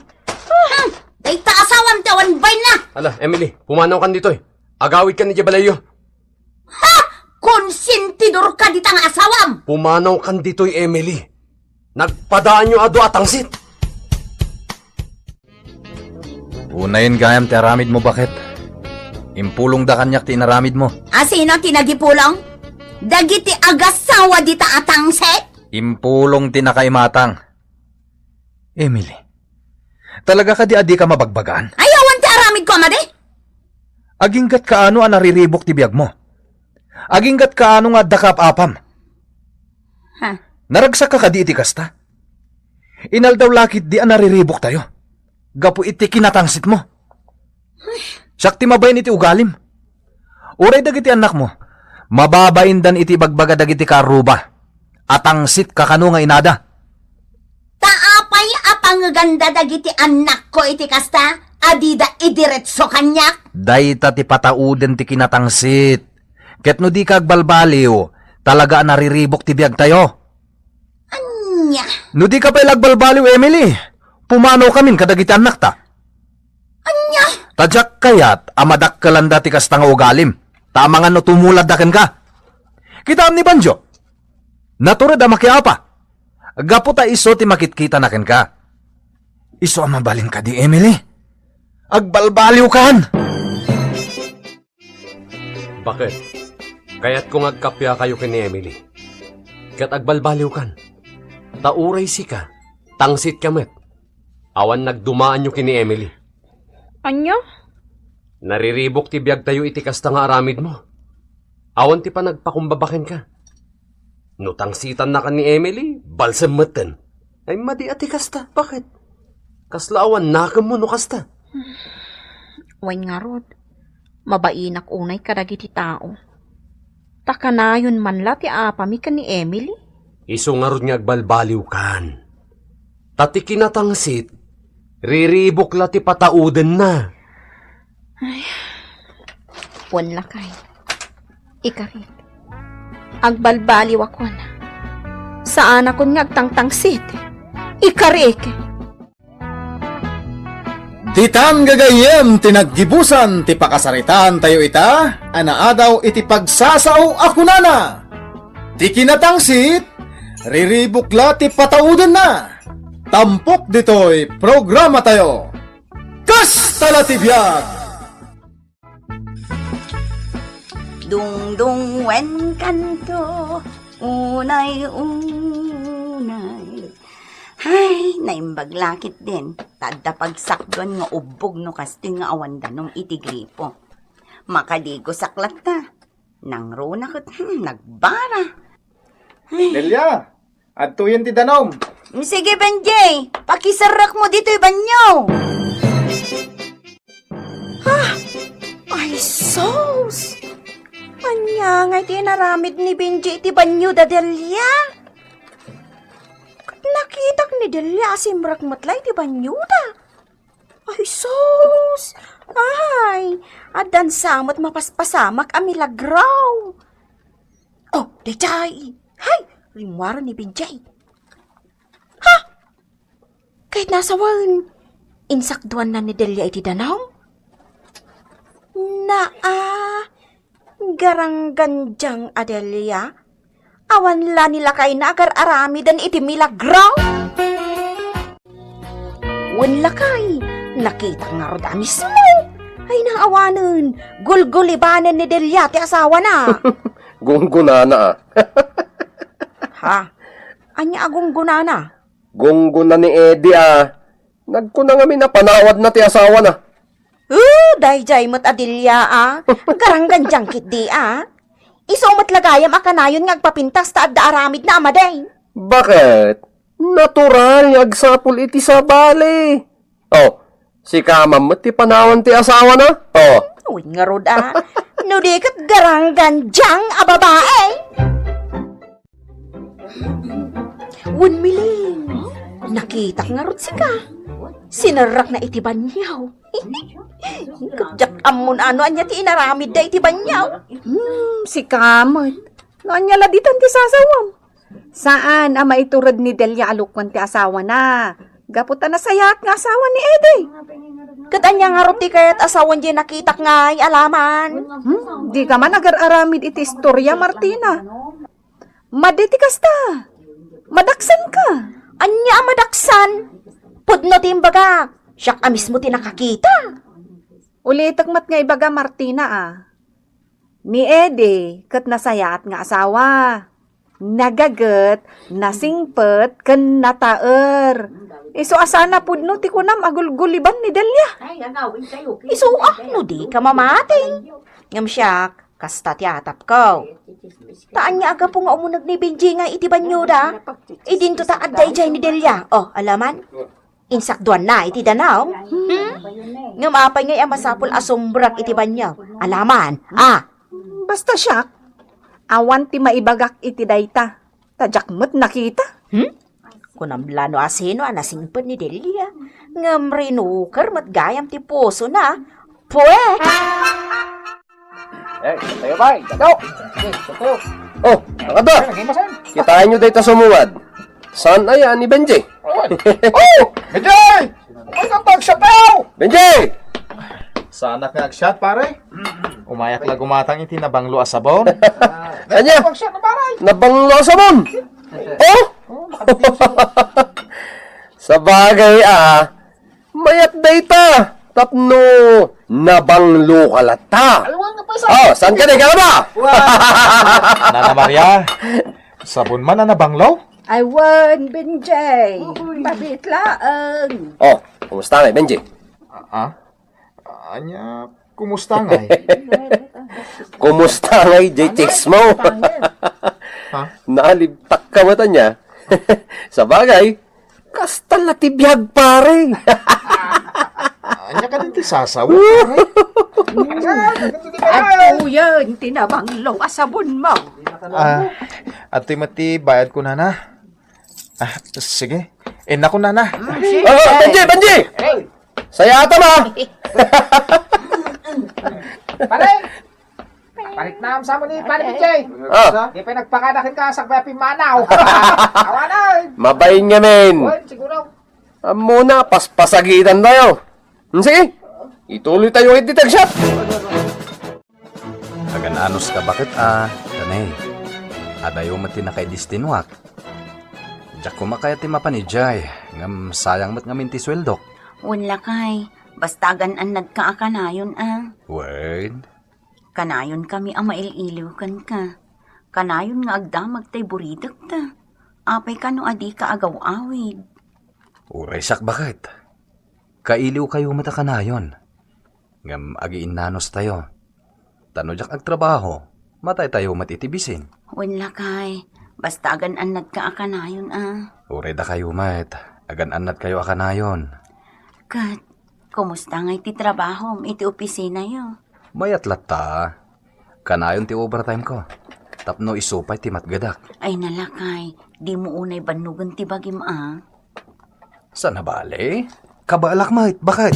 Day taasawam tawan bay na! Ala, Emily, pumanaw kan dito eh. Agawid ka ni Jabalayo. Ha! Konsentidor ka ditang asawam! Pumanaw kan dito Emily. Nagpadaan nyo ado atangsit. Unayin gayam ti aramid mo bakit? Impulong da kanyak ti inaramid mo. Asino tinagipulong? Dagiti agasawa dita atangset? Impulong ti nakaimatang. Emily, talaga ka di adi ka mabagbagaan? Ayawan ti aramid ko, amade? Aginggat kaano ang nariribok ti biyag mo? Aginggat kaano nga dakap-apam? Ha? Naragsak ka di iti kasta? Inaldaw lakit di ang nariribok tayo. Gapu iti kinatangsit mo. Siyak ti mabayin iti ugalim. Uray dagiti anak mo, mababain dan iti bagbaga dagiti karuba. Atangsit kakano nga inada. Taapay apang ganda dagiti anak ko iti kasta, adida idiretso kanyak. Dayta ti patauden ti kinatangsit. Ket no di kag balbaliw, talaga nariribok ti biag tayo. Anya, No di ka pa ilagbalbaliw, Emily. Pumanaw kamin kadagiti anak ta. anya, Tadyak kayat amadak kalanda ti kasta nga ugalim. Tama nga no tumulad daken ka. Kita ni Banjo. Naturad a makiapa. Gapo ta iso ti makitkita naken ka. Iso amabalin ka di, Emily. Agbalbaliw kan. Bakit? Kaya't kung agkapya kayo kini Emily. Kat agbalbaliw kan. Tauray si ka. Tangsit kamet. Awan nagdumaan nyo kini Emily. Anya? Nariribok ti biyag tayo iti kasta nga aramid mo. Awan ti pa nagpakumbabakin ka. No tangsitan na ka ni Emily, balsamatan. Ay madi ati kasta. Bakit? Kaslaawan nakam mo no kasta. Wain nga rod. Mabainak unay kadagiti tao. Takanayon man la ti apami ka ni Emily. Iso nga ron nga agbalbaliw kan. Tati kinatangsit, riribok la ti patauden na. Puan lakay. Ikarit. Agbalbaliw ako na. Saan ako nga agtangtangsit? Ikarik. Titan gagayem tinaggibusan ti pakasaritan tayo ita, anaadaw iti pagsasao ako nana. Ti kinatangsit, riribukla ti pataudan na. Tampok ditoy programa tayo. Kastala ti biyag! dung wen kanto, unay. Ay, naimbaglakit din. Tadda pagsakdon nga ubog no kasting nga awanda nung itigripo. Makaligo saklat ta. Nang runakot, nagbara. Delia, adtuyen ti danom. Sige, Benjay. Pakisarak mo dito yung banyo. Ay, sos! Anya nga iti naramid ni Benji iti banyo da Delia. nakitak ni Delia asimrak matlay ti banyuda. Ay, sus! Ay, adan samot mapaspasamak amilagraw. Oh, dayjay! Hay, rimwaro ni Binjay. Ha? Kahit nasawan, insakduan na ni Delia iti danaw? Garangganjang Adelia? Awan la nila kay na agar-arami dan iti milagraw? Wan lakay, nakita nga rod mismo. Ay naawanan, gulgulibanan ni Delia ti asawa na. Gunggunana Ha? Anya agunggunana? Gungguna ni Eddie Nagkuna nga panawad na ti asawa na. Dayjay mo't Adelia Garangganjang kit di Iso matlagayam akanayon nga agpapintas ta adda aramid na amaday. Bakit? Natural agsapul iti sa bali. Oh, si kamam mo ti panawan ti asawa na? Oh. Uy nga rod no di kat garangganjang babae. Wan miling. Nakita nga rod sika. Sinarak na iti banyaw. Kajak amon ano anya ti inaramid da iti banyaw. Si Kamot. Noon la ditan ti sasawam. Saan ama iturad ni Delia alukwan ti asawa na? Gaputan na sayat nga asawa ni Ede. Katanya nga roti kayat asawan di nakitak nga alaman. Di ka man agar-aramid iti istorya, Martina. Maditi kasta. Madaksan ka. Anya madaksan. Pudno timbaga. Siyak amis mo tinakakita. Ulitak mat nga ibaga, Martina Ni Ede, kat nasayat nga asawa. Nagagat, nasingpet, ken nataer. Iso asana pudno ti kunam agulguliban ni Delia. Iso no di ka mamati. Ngam siyak, kasta ti atap ko. Taan niya aga po nga umunag ni Benji nga iti banyuda. Idinto ta adday-jay ni Delia. Oh, alaman? Insakduan na iti danaw. Ngam apay ngay masapul asumbrak iti banyaw. Alaman? Basta siya, awan ti maibagak iti dayta. Tajakmat nakita. Kunamlano asino anasingpad ni Delia. Ngam rinukar matgayam ti puso na. Pwe! Tayo bay, tayo. Oh, nakada. Kitain nyo dito sumuwad. Saan ayan ni Benji? Benjay! Umay ka pagsapaw! Benji! Sana ka nag-shot, pare. Umayak la gumatang iti nabanglo asabon. Kanya? Pag-shot na, pare. Nabanglo sa mon. Oh! Sa bagay mayat data. Tapno nabanglo kalata. Oh, saan ka na ba? Nana Maria, sabon man na nabanglo? I won, Benjay. Pabitlaan. Oh, kumusta nga, Benji? Anya, kumusta nga eh? Kumusta nga, J-Chicks mo? Naalibtak ka mata niya. Sa bagay, kastal na tibiyag pare. Anya ka din ti sasawa, pare. Ako yan, tinabanglo asabon mo. At timati, bayad ko na na. Sige. Naku na na. Benji! Saya ata ba? Pare! Palit na am sa mo ni Pare Benjay. Di pa nagpakadakin ka sa kaya pimanaw. Awanay! Mabayin nga, men. Siguro. Muna, paspasagitan tayo. Sige, ituloy tayo yung detect shot. Agananos ka bakit kanay. Adayo mati na kay distinwak. Diyak kumakaya ti mapanijay. Ngam sayang mat ngamin ti sweldok. Wala kay, basta ganan nagkaakanayon Word. Kanayon kami maililiw kan ka. Kanayon nga agdamag tay buridak ta. Apay ka no adi ka agaw-awid. Uray sak bakit? Kailiw kayo mata kanayon. Ngam agiin nanos tayo. Tano jak agtrabaho. Matay tayo matitibisin. Wala kay, basta ganan nagkaakanayon Uray da kayo mat. Agan-anat kayo akanayon. Kat, kumusta nga iti trabaho iti opisina yo? Mayat lata. Kanayon ti overtime ko. Tapno isupay ti matgadak. Ay nalakay, di mo unay banugan ti bagim Sa nabali? Kabaalak mait, bakit?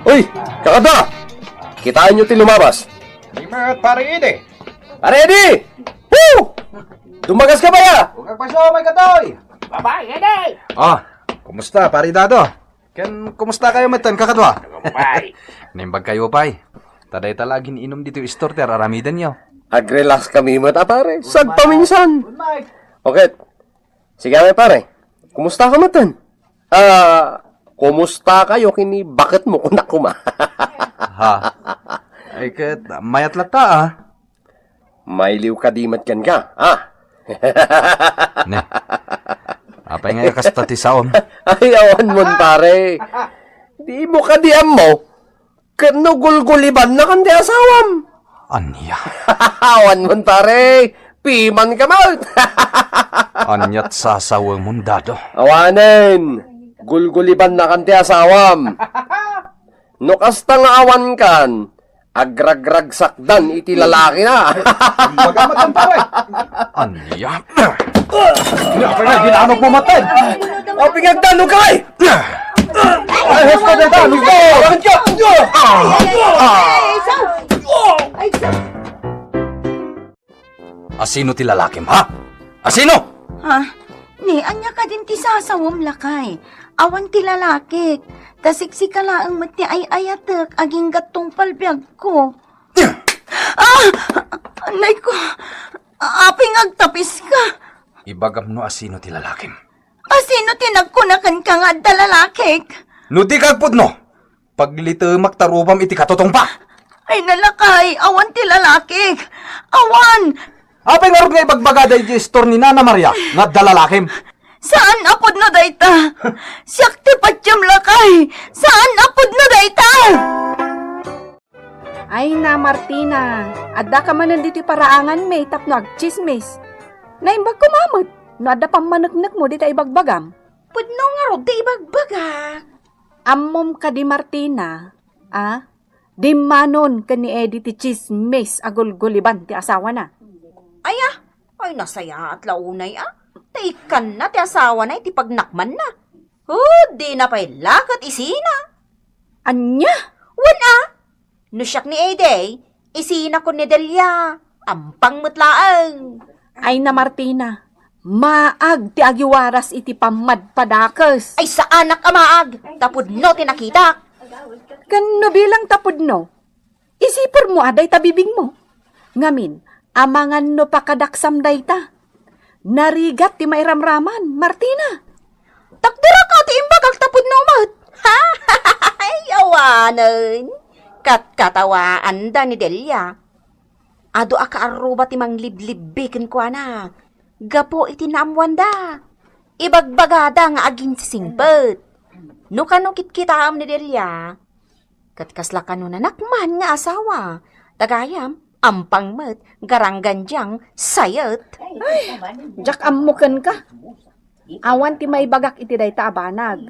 Uy! Kakada! Kitaan nyo ti lumabas. Limat, pare Ede. Ready! Woo! Dumagas ka ba ya? Huwag kagpaso, may katoy. Bye-bye, Ede. Kumusta, pari Dado? Kumusta kayo matan, kakadwa? Bye. Nimbag kayo, pay. Taday talagin inom dito istor, ter aramidan nyo. Ag-relax kami mata pare. Sagpaminsan. Okay. Sige may pare. Kumusta ka matan? Kumusta kayo kini bakit mo kunak kuma? Ha? Ay kat, mayat lata May liw ka di matkan ka. Ne. Apay nga kasta ti saon. Ay awan mo pare. Di mo ka diam mo. Kano gulguliban na kan di asawam. Anya. Awan mo pare. Piman ka mo. Anyat sasawang mundado. Awanen. Gulguliban na kan ti asawam. No kasta nga awan kan. Agragrag sakdan iti lalaki na. Magamatan, pare. Anya. Apay nga ginanok mo matan. O pingagdano ka ay. Ay, hesto na ito. Lugo. Asino ti lalakim, ha? Asino? Ni, anya ka din ti sasawam lakay. Awan ti lalaki. Tasiksi ka laang mati ay ayatek. Aging gatong palbiag ko. Anay ko. Aping agtapis ka. Ibagam no asino ti lalakim. Sino tinagkunakan ka nga da lalaki? Nuti kagpud no. Paglito maktarupam iti katotong pa. Ay nalakay. Awan ti lalaki. Awan. Apay nga rin nga ibagbagada iti store ni Nana Maria nga dalalakim. Saan apod na dayta? Siyak ti patyam lakay. Saan apod na dayta? Ay na, Martina. Adda ka man nandito paraangan may tapno agchismis. Naimbag kumamot. No adda pamanagnak mo dita ibagbagam. Pudno nga ro, di ibagbaga. Ammom ka di Martina. Di manon ka ni Eddie ti chismis agulguliban ti asawa na. Ay nasaya at launay Taikan na, ti asawa na, iti pagnakman na. Di na pa'y lakat isina. Anya? Wana? No siyak ni Ede, isina ko ni Delia. Ampang mutlaang. Ay na Martina, maag ti agiwaras iti pamadpadakes. Ay sa anak amaag, tapod no tinakita. Kano bilang tapod no? Isipor mo aday tabibing mo. Ngamin, amangan no pakadaksam dayta. Narigat ti mairamraman, Martina. Takdira ka ti imbag agtapod no umat. Ha? Ay, awanan. Katkatawaan da ni Delia. Ado akaaruba ti mangliblibbikin ko na. Gapo iti naamwan da. Ibagbagada nga aging sisingpet. No kano kitkitaam ni Delia. Katkasla kano nanakman nga asawa. Tagayam, ampang met, garangganjang, sayet. Ay, jak amukan ka. Awan ti maibagak iti dayta abanag.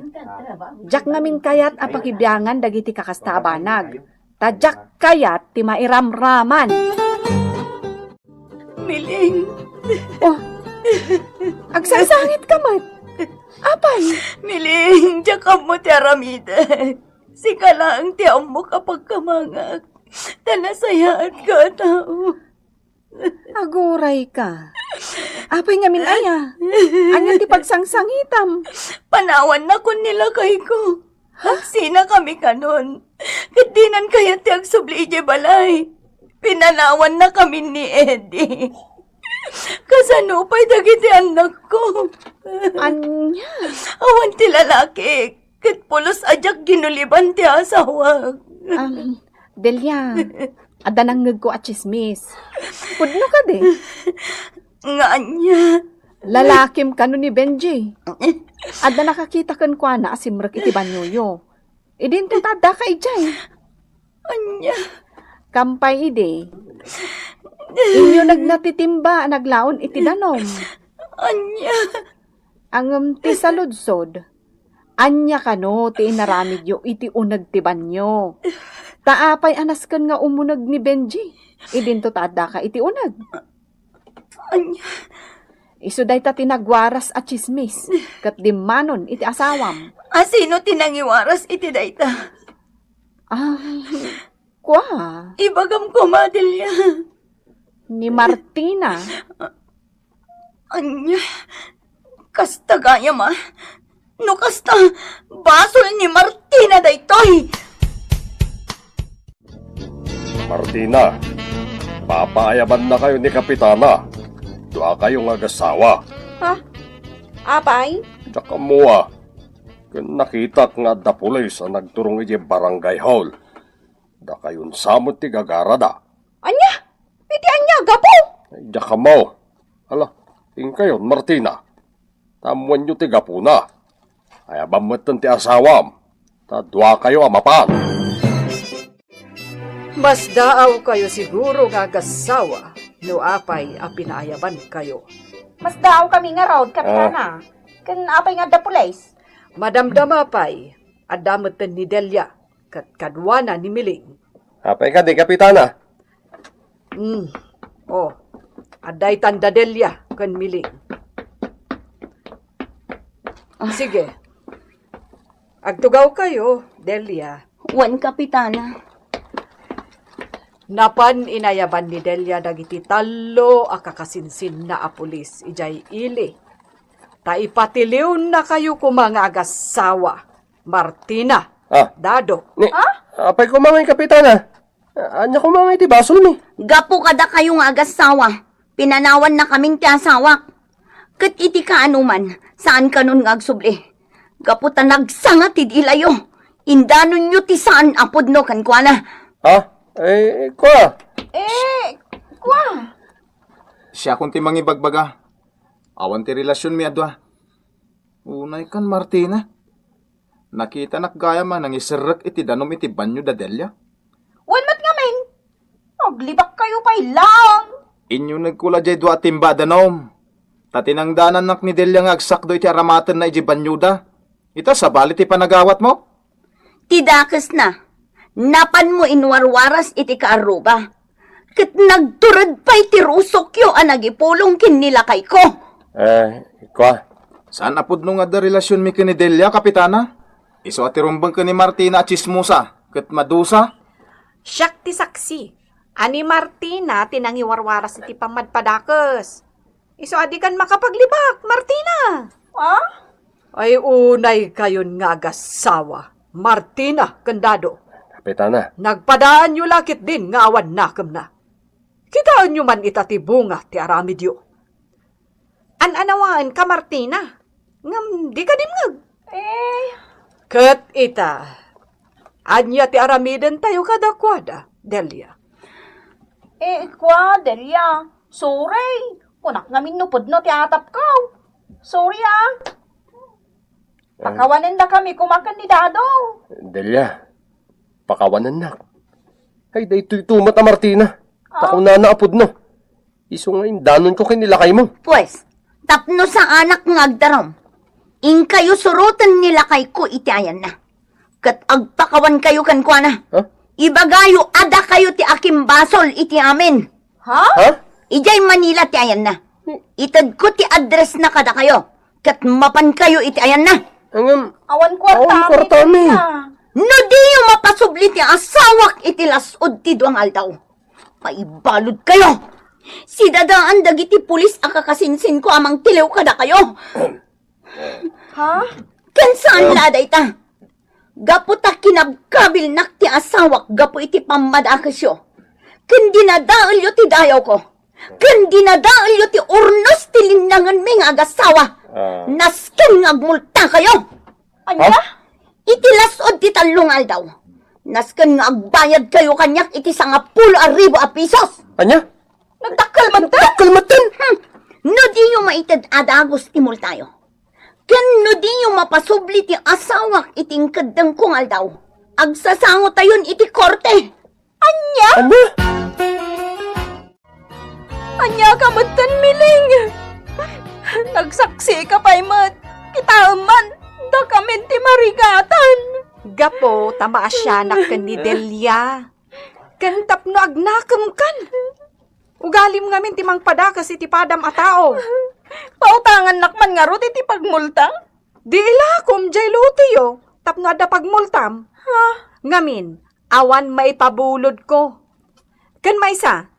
Jak ngamin kayat apakibyangan dagiti kakasta abanag. Tadyak kayat ti mairamraman. Miling. Agsasangit ka mat. Apay? Miling, jakam mo ti aramida. Sika lang ti amo kapag kamangag. Tanasayaan ka tao. Aguray ka. Apay ngamin aya. Anyan ti pagsangsangitam. Panawan na kun nila kay ko. Hagsina kami kanon. Kadinan kaya ti agsubli ije balay. Pinanawan na kami ni Eddie. Kasanupay dagiti anak ko. Anya? Awan ti lalaki. Kat pulos ajak ginuliban ti asawa. Delia, ada nanggag ko at chismis. Pudno ka di. Nga anya. Lalakim ka no ni Benji. Ada nakakita kan kwa na asimrek iti banyoyo. Idin tutada ka ijay. Anya. Kampay ide. Inyo nagnatitimba naglaon iti danom. Anya. Ang ti saludsod. Anya ka no ti inaramid yo iti unag ti banyo. Taapay anaskan nga umunag ni Benji. Idin to tada ka iti unag. Anya, Isuday ta tinagwaras at chismis. Kat dimanon iti asawam. asino tinangiwaras iti dayta? Kwa? Ibagam ko, Madelia. Ni Martina. Anya, kasta gaya ma. No kasta, basol ni Martina daytoy. Martina, papaayaban na kayo ni Kapitana. Dua kayong agasawa. Ha? Apay? Tsaka mo kung nakita nga da pulis ang nagturong iti barangay hall. Da kayon samot ti gagarada. Anya? Iti anya, gapo! Ay, tsaka mo. Hala, ting kayon, Martina. Tamuan nyo ti gapuna. Ay abamatan ti asawam. Ta dua kayo amapan. Mas daaw kayo siguro nga agasawa, no apay a pinaayaban kayo. Mas daaw kami nga raw, Kapitana. Kan apay nga da pulis. Madamdama pay, adamatan ni Delia, kat kadwana ni Miling. Apay ka di, Kapitana. Aday tanda Delia, kan Miling. Sige. Agtugaw kayo, Delia. Wan, Kapitana. Napan inayaban ni Delia dagiti talo a kakasinsin na apulis ijay ili. Ta ipatiliw na kayo kumanga agasawa. Martina, Dado. Apay kumangay, Kapitana. Anya kumangay ti basol ni. Gapo kada kayong agasawa. Pinanawan na kaming ti asawak. Kat iti kaanuman, saan ka nun agsubli? Gapo ta nagsanga ti ilayo. Indanon nyo ti saan apod no kankwana. Ha? Kwa. Kwa? Siya kung ti mangibagbaga. Awan ti relasyon mi adwa. Unay kan, Martina. Nakita nakgaya man ang isirek iti danom iti banyo da Delia. Wan mat nga men. Maglibak kayo pa'y lang. Inyo nagkula jay dua timba danom. Tatinangdanan nak ni Delia nga agsakdo iti aramatan na iti banyo da. Ita sa balit ti panagawat mo? Tidakas na. Napan mo inwarwaras iti kaaruba. Kat nagturad pa iti rusok yo ang nagipulong kinilakay ko. Kwa. Saan apod nung nga da relasyon mi kini Delia, Kapitana? Iso ati rumbang ka ni Martina at chismosa. Kat madusa? Siyak ti saksi. Ani Martina tinangiwarwaras iti pamadpadakes. Iso adi kan makapaglibak, Martina. Ay unay kayon nga agasawa. Martina, Kandado. Kapitana. Nagpadaan nyo lakit din nga awan nakam na. Kitaan nyo man itatibunga ti aramidyo. Anawaan ka, Martina. Ngam, di ka dimngag. Kat ita, anya ti aramiden tayo kadakwada, Delia. Kwa, Delia. Sorry. Kunak ngamin nupod no ti atap ko. Sorry Pakawanan na kami kumakan ni Dado. Delia. Pakawanan na. Ay, day tumat a Martina. Takaw na naapod no. Iso ngayon, danon ko kinilakay mo. Pues, tapno sa anak ng agdarom. In kayo surutan nila kay ko iti ayan na. Kat agpakawan kayo kankwana. Ibagayo ada kayo ti akim basol iti amin. Ijay Manila ti ayan na. Itad ko ti address na kada kayo. Kat mapan kayo iti ayan na. Awan kwartami. No di yung mapasubli ti asawak iti lasod ti duang aldaw. Maibalod kayo. Si dadaan dagiti pulis akakasinsin ko amang tilew kada kayo. Kansaan laday ta? Gapo ta kinabkabil nak ti asawak gapo iti pamadakasyo. Kan dinadaal yo ti dayaw ko. Kan dinadaal yo ti urnos ti linangan may nga agasawa. Nasken nga agmulta kayo. Anya? Iti lasod ti talungal daw. Nasken nga agbayad kayo kanyak iti 10,000 pesos. Anya? Nagdakkalmatan? Kalmatan! No di yung maitad adagos timul tayo. Ken no di yung mapasubli ti asawak iting kadang kungal daw. Agsasango tayon iti korte. Anya? Anya ka matan, Miling. Nagsaksi ka pa'y mat. Kita man, da kami ti marigatan. gapo, tamaasyanak kan ni Delia. Kantap no agnakam kan. Ugalim ngamin timang padakas iti padam a tao. Pautangan nakman nga rot iti pagmulta. Di ilakom jay lutiyo, tapno ada pagmultam. Ngamin, awan maipabulod ko. Kan maisa,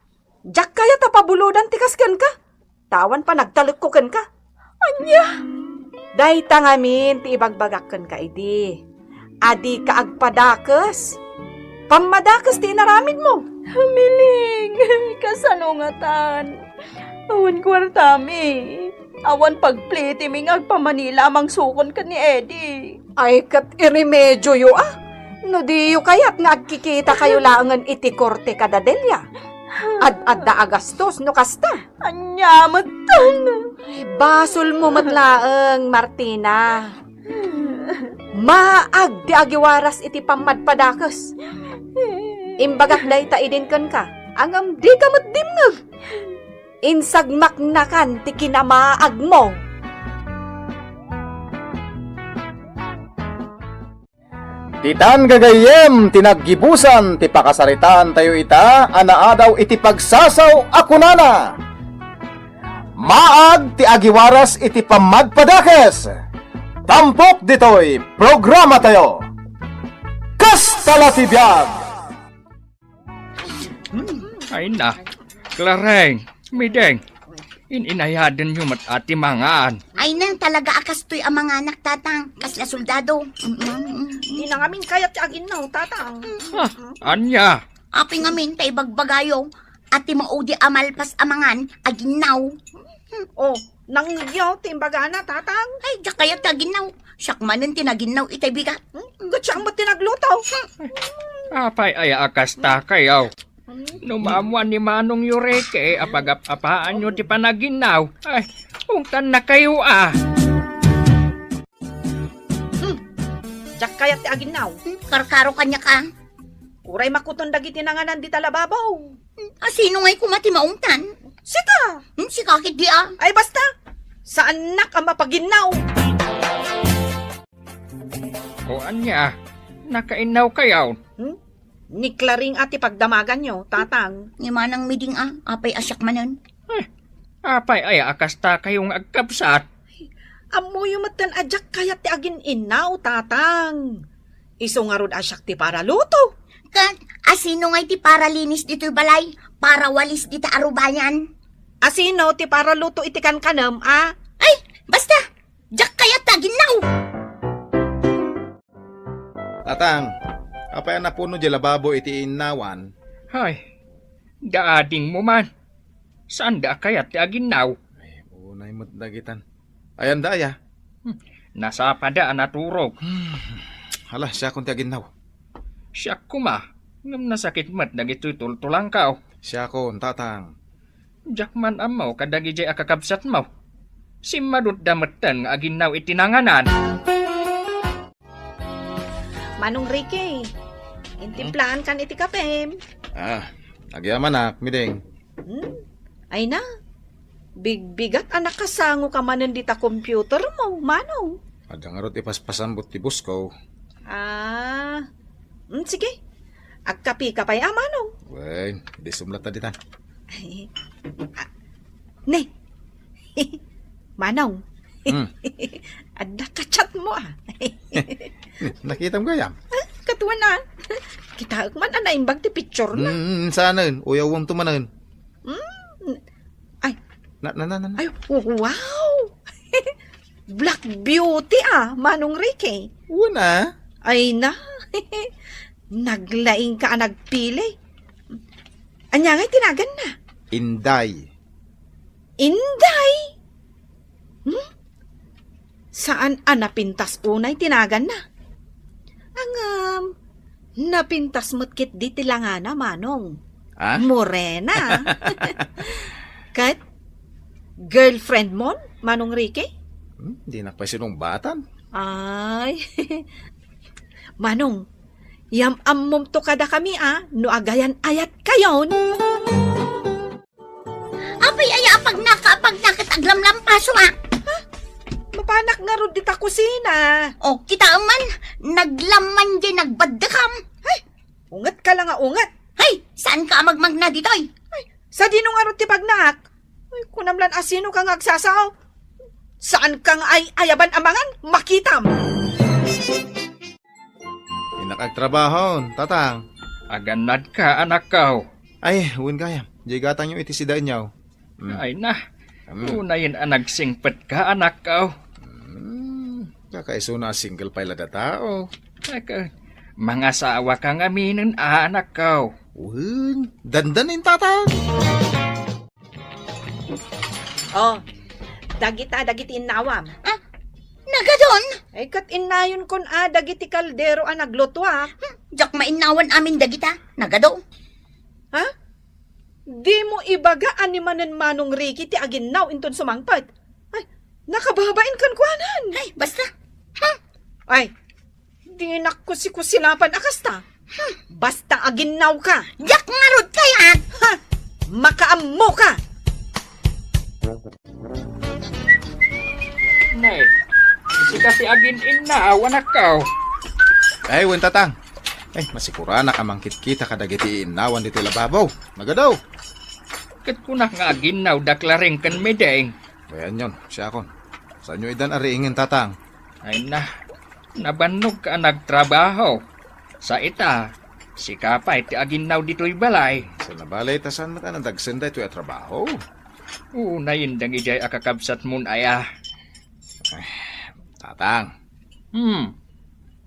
jak kaya tapabuludan tikaskan ka. Tawan pa nagtalok ko kan ka. Anya? Day tangamin, ti ibagbagakan ka idi. Adi ka agpadakas. Pamadakas ti inaramid mo. Miling, kasanungatan. Awan kwartami. Awan pagpliti ming agpamanila amang sukon ka ni Eddie. Ay kat iremedyo yo ah. No di yo kayat nga agkikita kayo laangan iti korte kada Delia. Ad-adda agastos no kasta. Anya, matan. Basol mo matlaang, Martina. Maag di agiwaras iti pamadpadakas. Imbagak day taidin kan ka. Angam di ka matdimngag. Insagmak na kan ti kinamaag mo. Titan gagayem, tinaggibusan, ti pakasaritan tayo ita, anaadaw iti pagsasaw ako nana. Maag ti agiwaras iti pamadpadakes. Tampok ditoy, programa tayo. Kastala ti biyag! Ay na, Clareng, Mideng, ininayadan nyo mat ati mangaan. Ay nang talaga akastoy ang mga anak tatang, kasla soldado. Di na ngamin kayat ti aginaw, tatang. Anya, Api ngamin tay bagbagayo, at ti maudi amalpas amangan, aginaw. Oh, nangyaw ti imbagana, tatang. Ay, diya kaya taginaw. Sakmanin tinaginaw itay bigat. Gatsang ba't tinaglutaw? apay ay akasta kayaw. Numamuan ni Manong Yureke, apagap-apaan nyo ti panaginaw. Ay, ungtan na kayo ah. Jak kayat ti aginaw. Karkaro kanya ka. Uray makuton dagiti nanganan di talababaw. Sino nga'y kumati maungtan? Sika! Si kakit di ah. Ay basta, saan nak ang mapaginaw? O anya, nakainaw kayaw. Ni Claring ati pagdamagan nyo, tatang. Ni manang miding ah, apay asyak manon. Apay ay akasta kayong agkapsat. Amoy matan ajak kayat ti agin inaw, tatang. Iso nga rod asyak ti para luto. Kat, asino nga'y ti para linis dito'y balay, para walis dita arubayan. Asino ti para luto iti kankanam, ah? Ay, basta, jak kaya taginaw. Tatang, apay na puno di lababo iti inawan. Hay, daading mo man. Saan da kayat ti aginaw? Ay, unay mo't dagitan. Ayan daya. Nasa padaan naturog. Hala, siya kung ti aginaw. Siya kuma, ngam nasakit mat dagito'y tultulang kao. Siya kon, tatang. Jakman amaw kadagi jay akakabsat mo. Si madut dametan nga aginaw itinanganan. Manong Ricky, intimplahan kan iti kapem. Nagyaman na, mideng. Ay na, bigbigat anak kasango ka manan dita computer mo, manong. Adang arot ipaspasambot ti busko. Sige. Agkapi ka pa'y manong. Wen, di sumlat na ditan. Ne. Manong. Ada kachat mo ah. Nakita mo kaya? Katuan na. Kita man anaimbag ti picture na. Sana yun, uyawang tumanan. Ay. Na. Ay, wow. Black beauty ah, Manong Ricky. Una. Ay na. Naglaing ka nagpili. Anya nga'y tinagan na. Inday. Inday? Saan napintas unay tinagan na? Ang napintas mo't kit di tilangana, Manong. Morena. Kat, girlfriend mo, Manong Ricky? Di na pa sinong batan. Ay, Manong, yam-am to kada kami no agayan ayat kayon. Apay ay apag nakit aglamlampaso Mapanak nga ro dita kusina. O, kita man, naglaman di nagbadakam. Ungat ka lang nga ungat. Ay, saan ka magmagna ditoy? Sa dinong aro ti pagnak. Ay, kunamlan asino ka nga agsasaw. Saan ka nga ay ayaban amangan? Makitam. Inakagtrabahon, tatang. Aganad ka, anak ko. Ay, huwin kaya. Jigatang yung itisidaan niyaw. Ay na, unayin nagsingpet ka, anak ko. Kakaiso na single pala da tao. Mga sawa kang aminin, anak ko. Huwin, dandanin tatang. Oh, dagiti inawam. Nagadon? Ay kat inayon kon dagiti kaldero naglutwa. Jak mainawan amin dagita. Nagado. Ha? Di mo ibagaan ni manen Manong Ricky ti aginaw inton sumangpad. Ay, nakababain kan kuanan. Ay, basta. Ay, di nakusi-kusilapan akasta. Basta aginaw ka. Jak ngarod kaya. Makaammo ka. Nay, si kasi agin inaw, anak ko. Ay, huwin tatang. Ay, masikura na kamangkit kita kadagiti inawan dito lababaw. Nagadaw. Kat kunak nga aginaw daklaring kan medeng. Bayan yon, siya kon. Saan nyo idan ariingin tatang? Ay na, nabanog ka nagtrabaho. Sa ita, si kapay ti aginaw dito'y balay. Sa nabalay, tasan na ka ng dagsenday ito'y trabaho. Unayin dang ijay akakabsat mun aya. Tatang.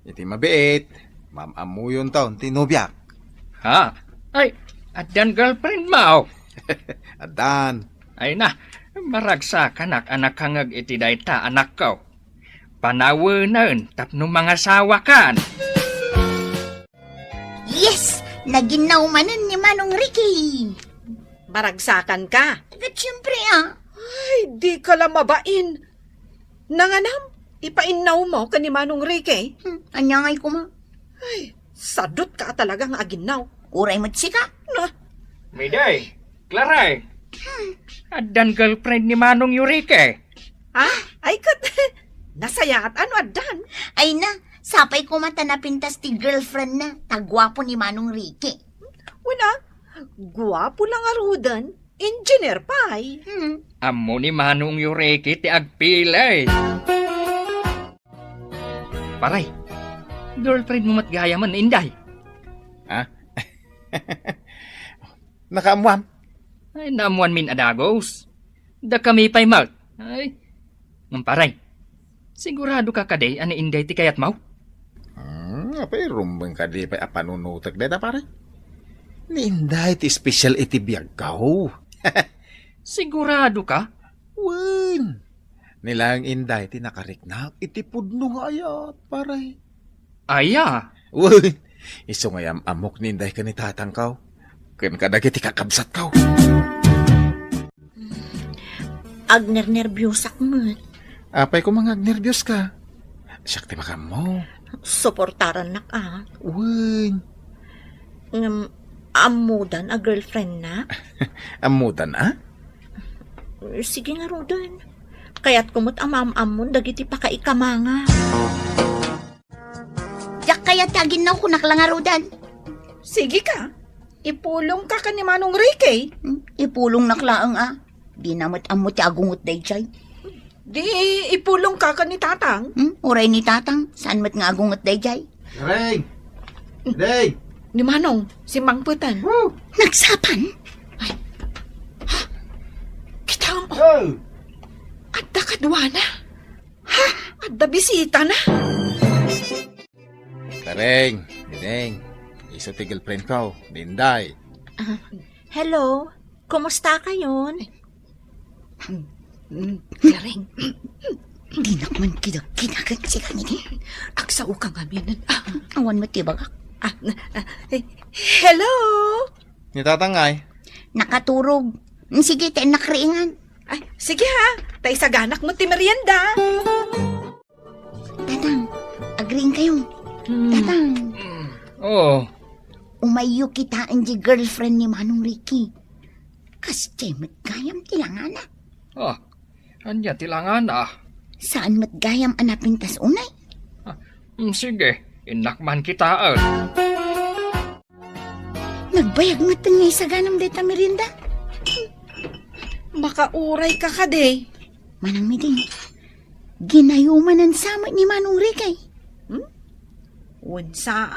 Iti mabiit. Mamamuyon taon, tinubyak. Ha? Ay, adan girlfriend mo. Adan. Ay na, maragsa kanak anak hangag iti dayta anak ko. Panawanan tapno mga sawa kan. Yes! Naginaw manan ni Manong Ricky. Maragsakan ka. At syempre Ay, di ka lang mabain. Nanganam, ipainaw mo ka ni Manong Ricky. Anyangay ko ma. Ay, sadot ka talagang aginaw. Uray mo't sika. Miday, Claray. Adan girlfriend ni Manong Yurike. Ha? Ay kat, nasaya at ano adan? Ay na, sapay ko mata na pintas ti girlfriend na. Tagwapo ni Manong Ricky. Wala, guwapo lang arudan. Engineer pa ay. Amo ni Manong Yurike ti agpilay. Paray, girlfriend mo matgaya man, Inday. Ha? Nakaamuam. Ay, naamuan min adagos. Da kami pa'y malt. Ay, paray, sigurado ka kaday, ani Inday ti kayat mau? Apay, rumbang ka di pa'y apanunutak deta pare. Ninday ti special iti biyagaw. Sigurado ka? Wen. Nilang Inday ti nakariknak iti pudno nga ayat pare. Aya. Wen. Iso ngayam amok ni Inday ka ni tatang kaw. Ken kadagi ti kakabsat kaw. Agner-nerbyusak mo. Apay ko mga nervyos ka. Siyak ti makam mo. Suportaran na ka. Wen. Amudan a girlfriend na? Amudan Sige nga Rodan. Kaya't kumot amam-amon dagiti pa kaikamanga. Jak kaya taginaw ko naklangarudan. Sige ka. Ipulong ka ni Manong Ricky. Ipulong naklaang Di namot amot ti agungot day chay. Di ipulong ka ni Tatang. Uray ni Tatang, saan mat nga agungot day chay? Reng! Day! Ni Manong, si Mangputan. Nagsapan? Kita mo. Adda kadwa na. Adda bisita na. Reng! Ding! Iso ti girlfriend ko, Dinday. Hello, kumusta kayon? Lareng, di nakman kinagan si kanini. Aksaw kang aminan. Awan mo tibagak. Hello? Ni tatangay. Nakaturog. Sige, tayo nakriingan. Ay, sige ha. Tay saganak mo ti merienda. Tatang, agreeing kayo. Tatang. Umayo kita ang di girlfriend ni Manong Ricky. Kasi met kayam tilangan anya tilangan Saan matgayam anapin tas unay? Sige, inakman kita. Nagbayag mo nga sa ganam deta merinda? Makauray ka kade. Manang miding, ginayuman ang sama ni Manong Rikay. Unsa?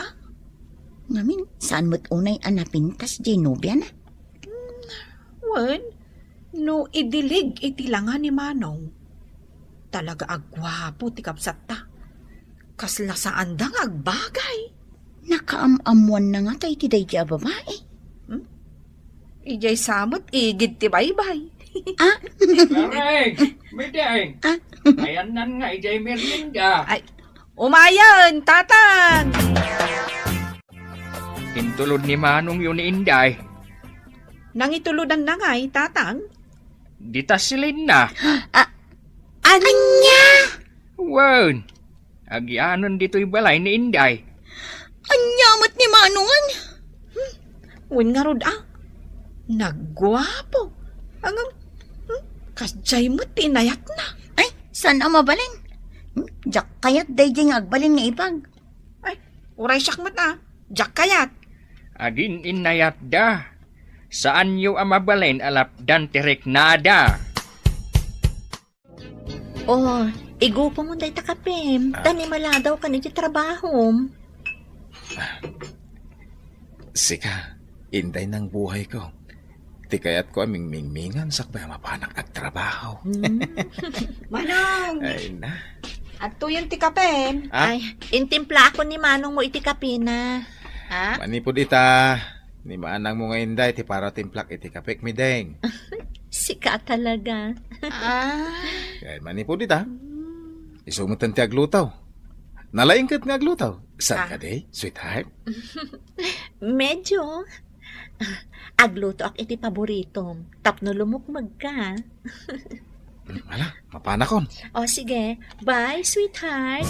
Ngamin, saan mo't unay anapin tas Genobia na? Wan, no idilig itilangan ni Manong. Talaga agwapo ti kapsat ta. Kasla saan dang agbagay. Nakaamamuan na nga tayo ti dayja babae. Ijay samot igid ti baybay. Lareng, mideng. Ayan nan nga, ijay merinda. Ay, umayan, tatang! Intulod ni Manong yun ni Inday. Nangituludan na nga, tatang. Dita silin na. Anya! Wan, agyanon dito'y balay ni Inday. Anyamat ni Manongan! Wen nga rod nagwapo. Angang, kasjay mo tinayat na. Ay, saan ang mabalin? Jak kayat dayjay nga agbalin nga ipag. Ay, uray syakmat jak kayat. Agin inayat da. Saan yu amabalin alap dan tirek nada. Oh, igupo mo day takapim. Tani maladaw ka ni trabaho. Sika, inday ng buhay ko. Ti kayat ko aming mingmingan sakbay mapanak at trabaho. Manong! Ay na. At to yung tikapim. Ah? Ay, intimpla ako ni Manong mo itikapin na. Ha? Manipod ita. Ni maanang mo nga inday, ti para timplak iti kapik mi deng. Sika talaga. Kaya manipod ita. Isumutan ti aglutaw. Nalaingkat nga aglutaw. Saan ka day, sweetheart? Medyo. Agluto ak iti paborito. Tapno lumukmag ka. Wala, mapanakon. O sige, bye sweetheart.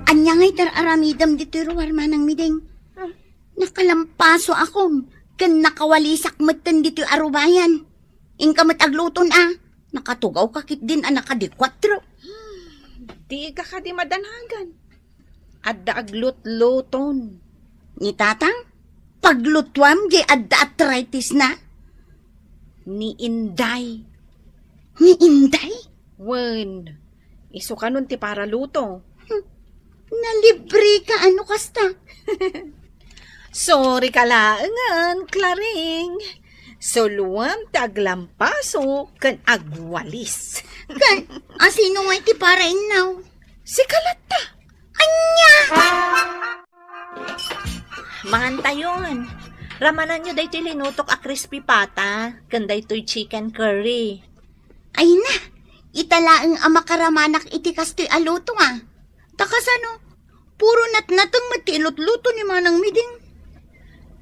Anya nga'y tararamidam dito ruwar manang mideng. Nakalampaso akong kan nakawalisak matan dito arubayan. Ingkamat agluton nakatugaw kakit din nakadikwatro. Di ka di madanagan. Adda aglut-luton. Ni tatang, paglutwam di adda arthritis na. Ni Inday. Ni Inday? Wen, iso ka nun ti para luto. Nalibre ka ano kasta? Sorry ka laangan, Klaring. Suluam taglampaso kan agwalis. Kan, asino nga iti para inaw? Si Kalata. Anya! Mangantayon. Ramanan nyo day linutok a crispy pata. Kanday to'y chicken curry. Ay na, italaang amakaramanak iti kastoy aluto Takasano, puro natnatang matilot-luto ni Manang Miding.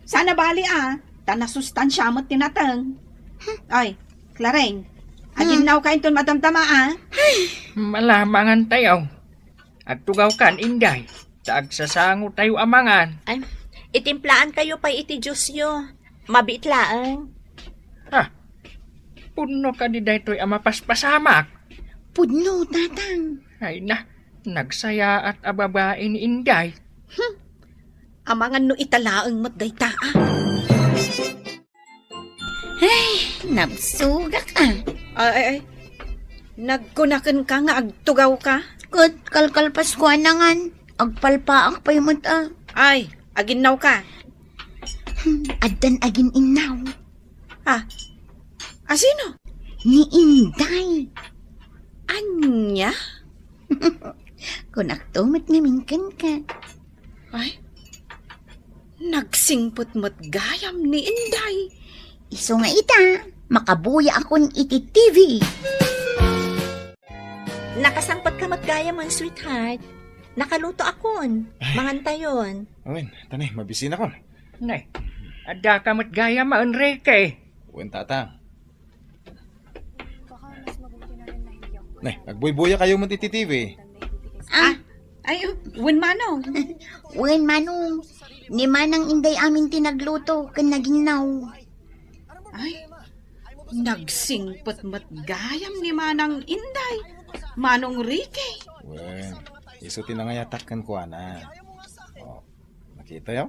Sana bali tanasustansya mo't tinatang. Ay, Clareng, aginaw ka inton madamdama Malamangan tayo. At tugaw kan Inday. Tagsasango tayo amangan. Ay, itimplaan kayo pa iti Diyos yo. Mabitlaan. Puno ka di daytoy amapaspasamak. Pudno, tatang. Ay na, nagsaya at ababae ni Inday. Amangan no italaang matday Nabsugak Ay. Nagkunakan ka nga agtugaw ka? Kat kalkal Paskuanangan. Agpalpaak pa yung Ay, aginaw ka. Addan agin inaw. Sino? Ni Inday. Anya? Kung aktumat nimingkan ka. Ay, nagsingpot-mot gayam ni Inday. Iso nga ita, makabuya akon iti TV. Nakasangpot ka magayam ang sweetheart. Nakaluto akon. Mangantayon. Uwin, tanay, mabisin ako. Nay, ada ka matgaya ma Enrique. Uwin, tatang. Nay, nagbuy-buya kayo mo iti TV. Ay, Wen Manong. Wen Manong, ni Manang Inday amin tinagluto kan naging naw. Ay, Nagsingpot gayam ni Manang Inday, Manong Ricky. Wen, iso tinangayatakkan ko ana. Oh, nakita yaw?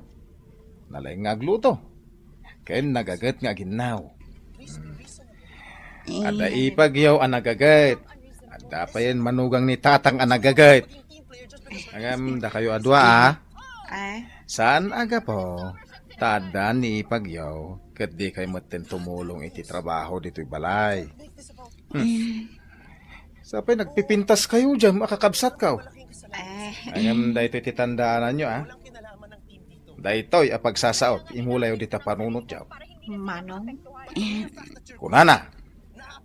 Nalay nga agluto. Kaya nagagat nga ginaw. Ada ipagyaw ang nagagat. Ada pa yan manugang ni tatang ang nagagat. Agam, da kayo adwa Saan aga po? Tada ni ipagyaw. Kat di kayo matin tumulong iti trabaho dito'y balay. Sapay nagpipintas kayo dyan, makakabsat ka. Agam, da ito'y titandaanan nyo Daytoy apagsasaot, imulayo dita panunot yaw. Manong? Kunana,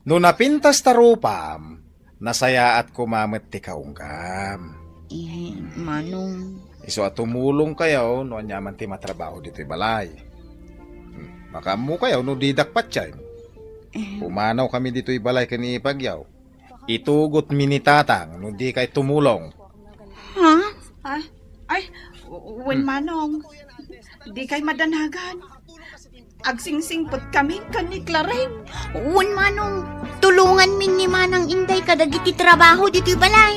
no napintas tarupam, nasaya at kumamet ti kaunggam. Manong? Iso at tumulong kayo, no anyaman ti matrabaho dito'y balay. Baka mo kayo, no didak patyan. Pumanaw kami dito'y balay kanipagyaw. Itugot minitatang, no di kay tumulong. Ha? Ay, wen Manong, di kay madanagan. Agsingsingpot kami kan ni Clareng. Wen Manong, tulungan min ni Manang Inday kadagiti trabaho dito'y balay.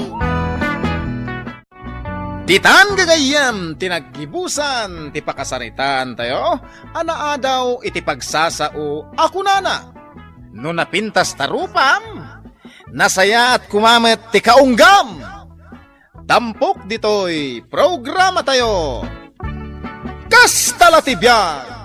Titan gagayam, tinaggibusan, ti pakasaritan tayo, anaadaw iti pagsasao, ako nana. No napintas tarupam, nasaya at kumamet ti kaunggam. Tampok dito'y programa tayo. Kastalatibyan!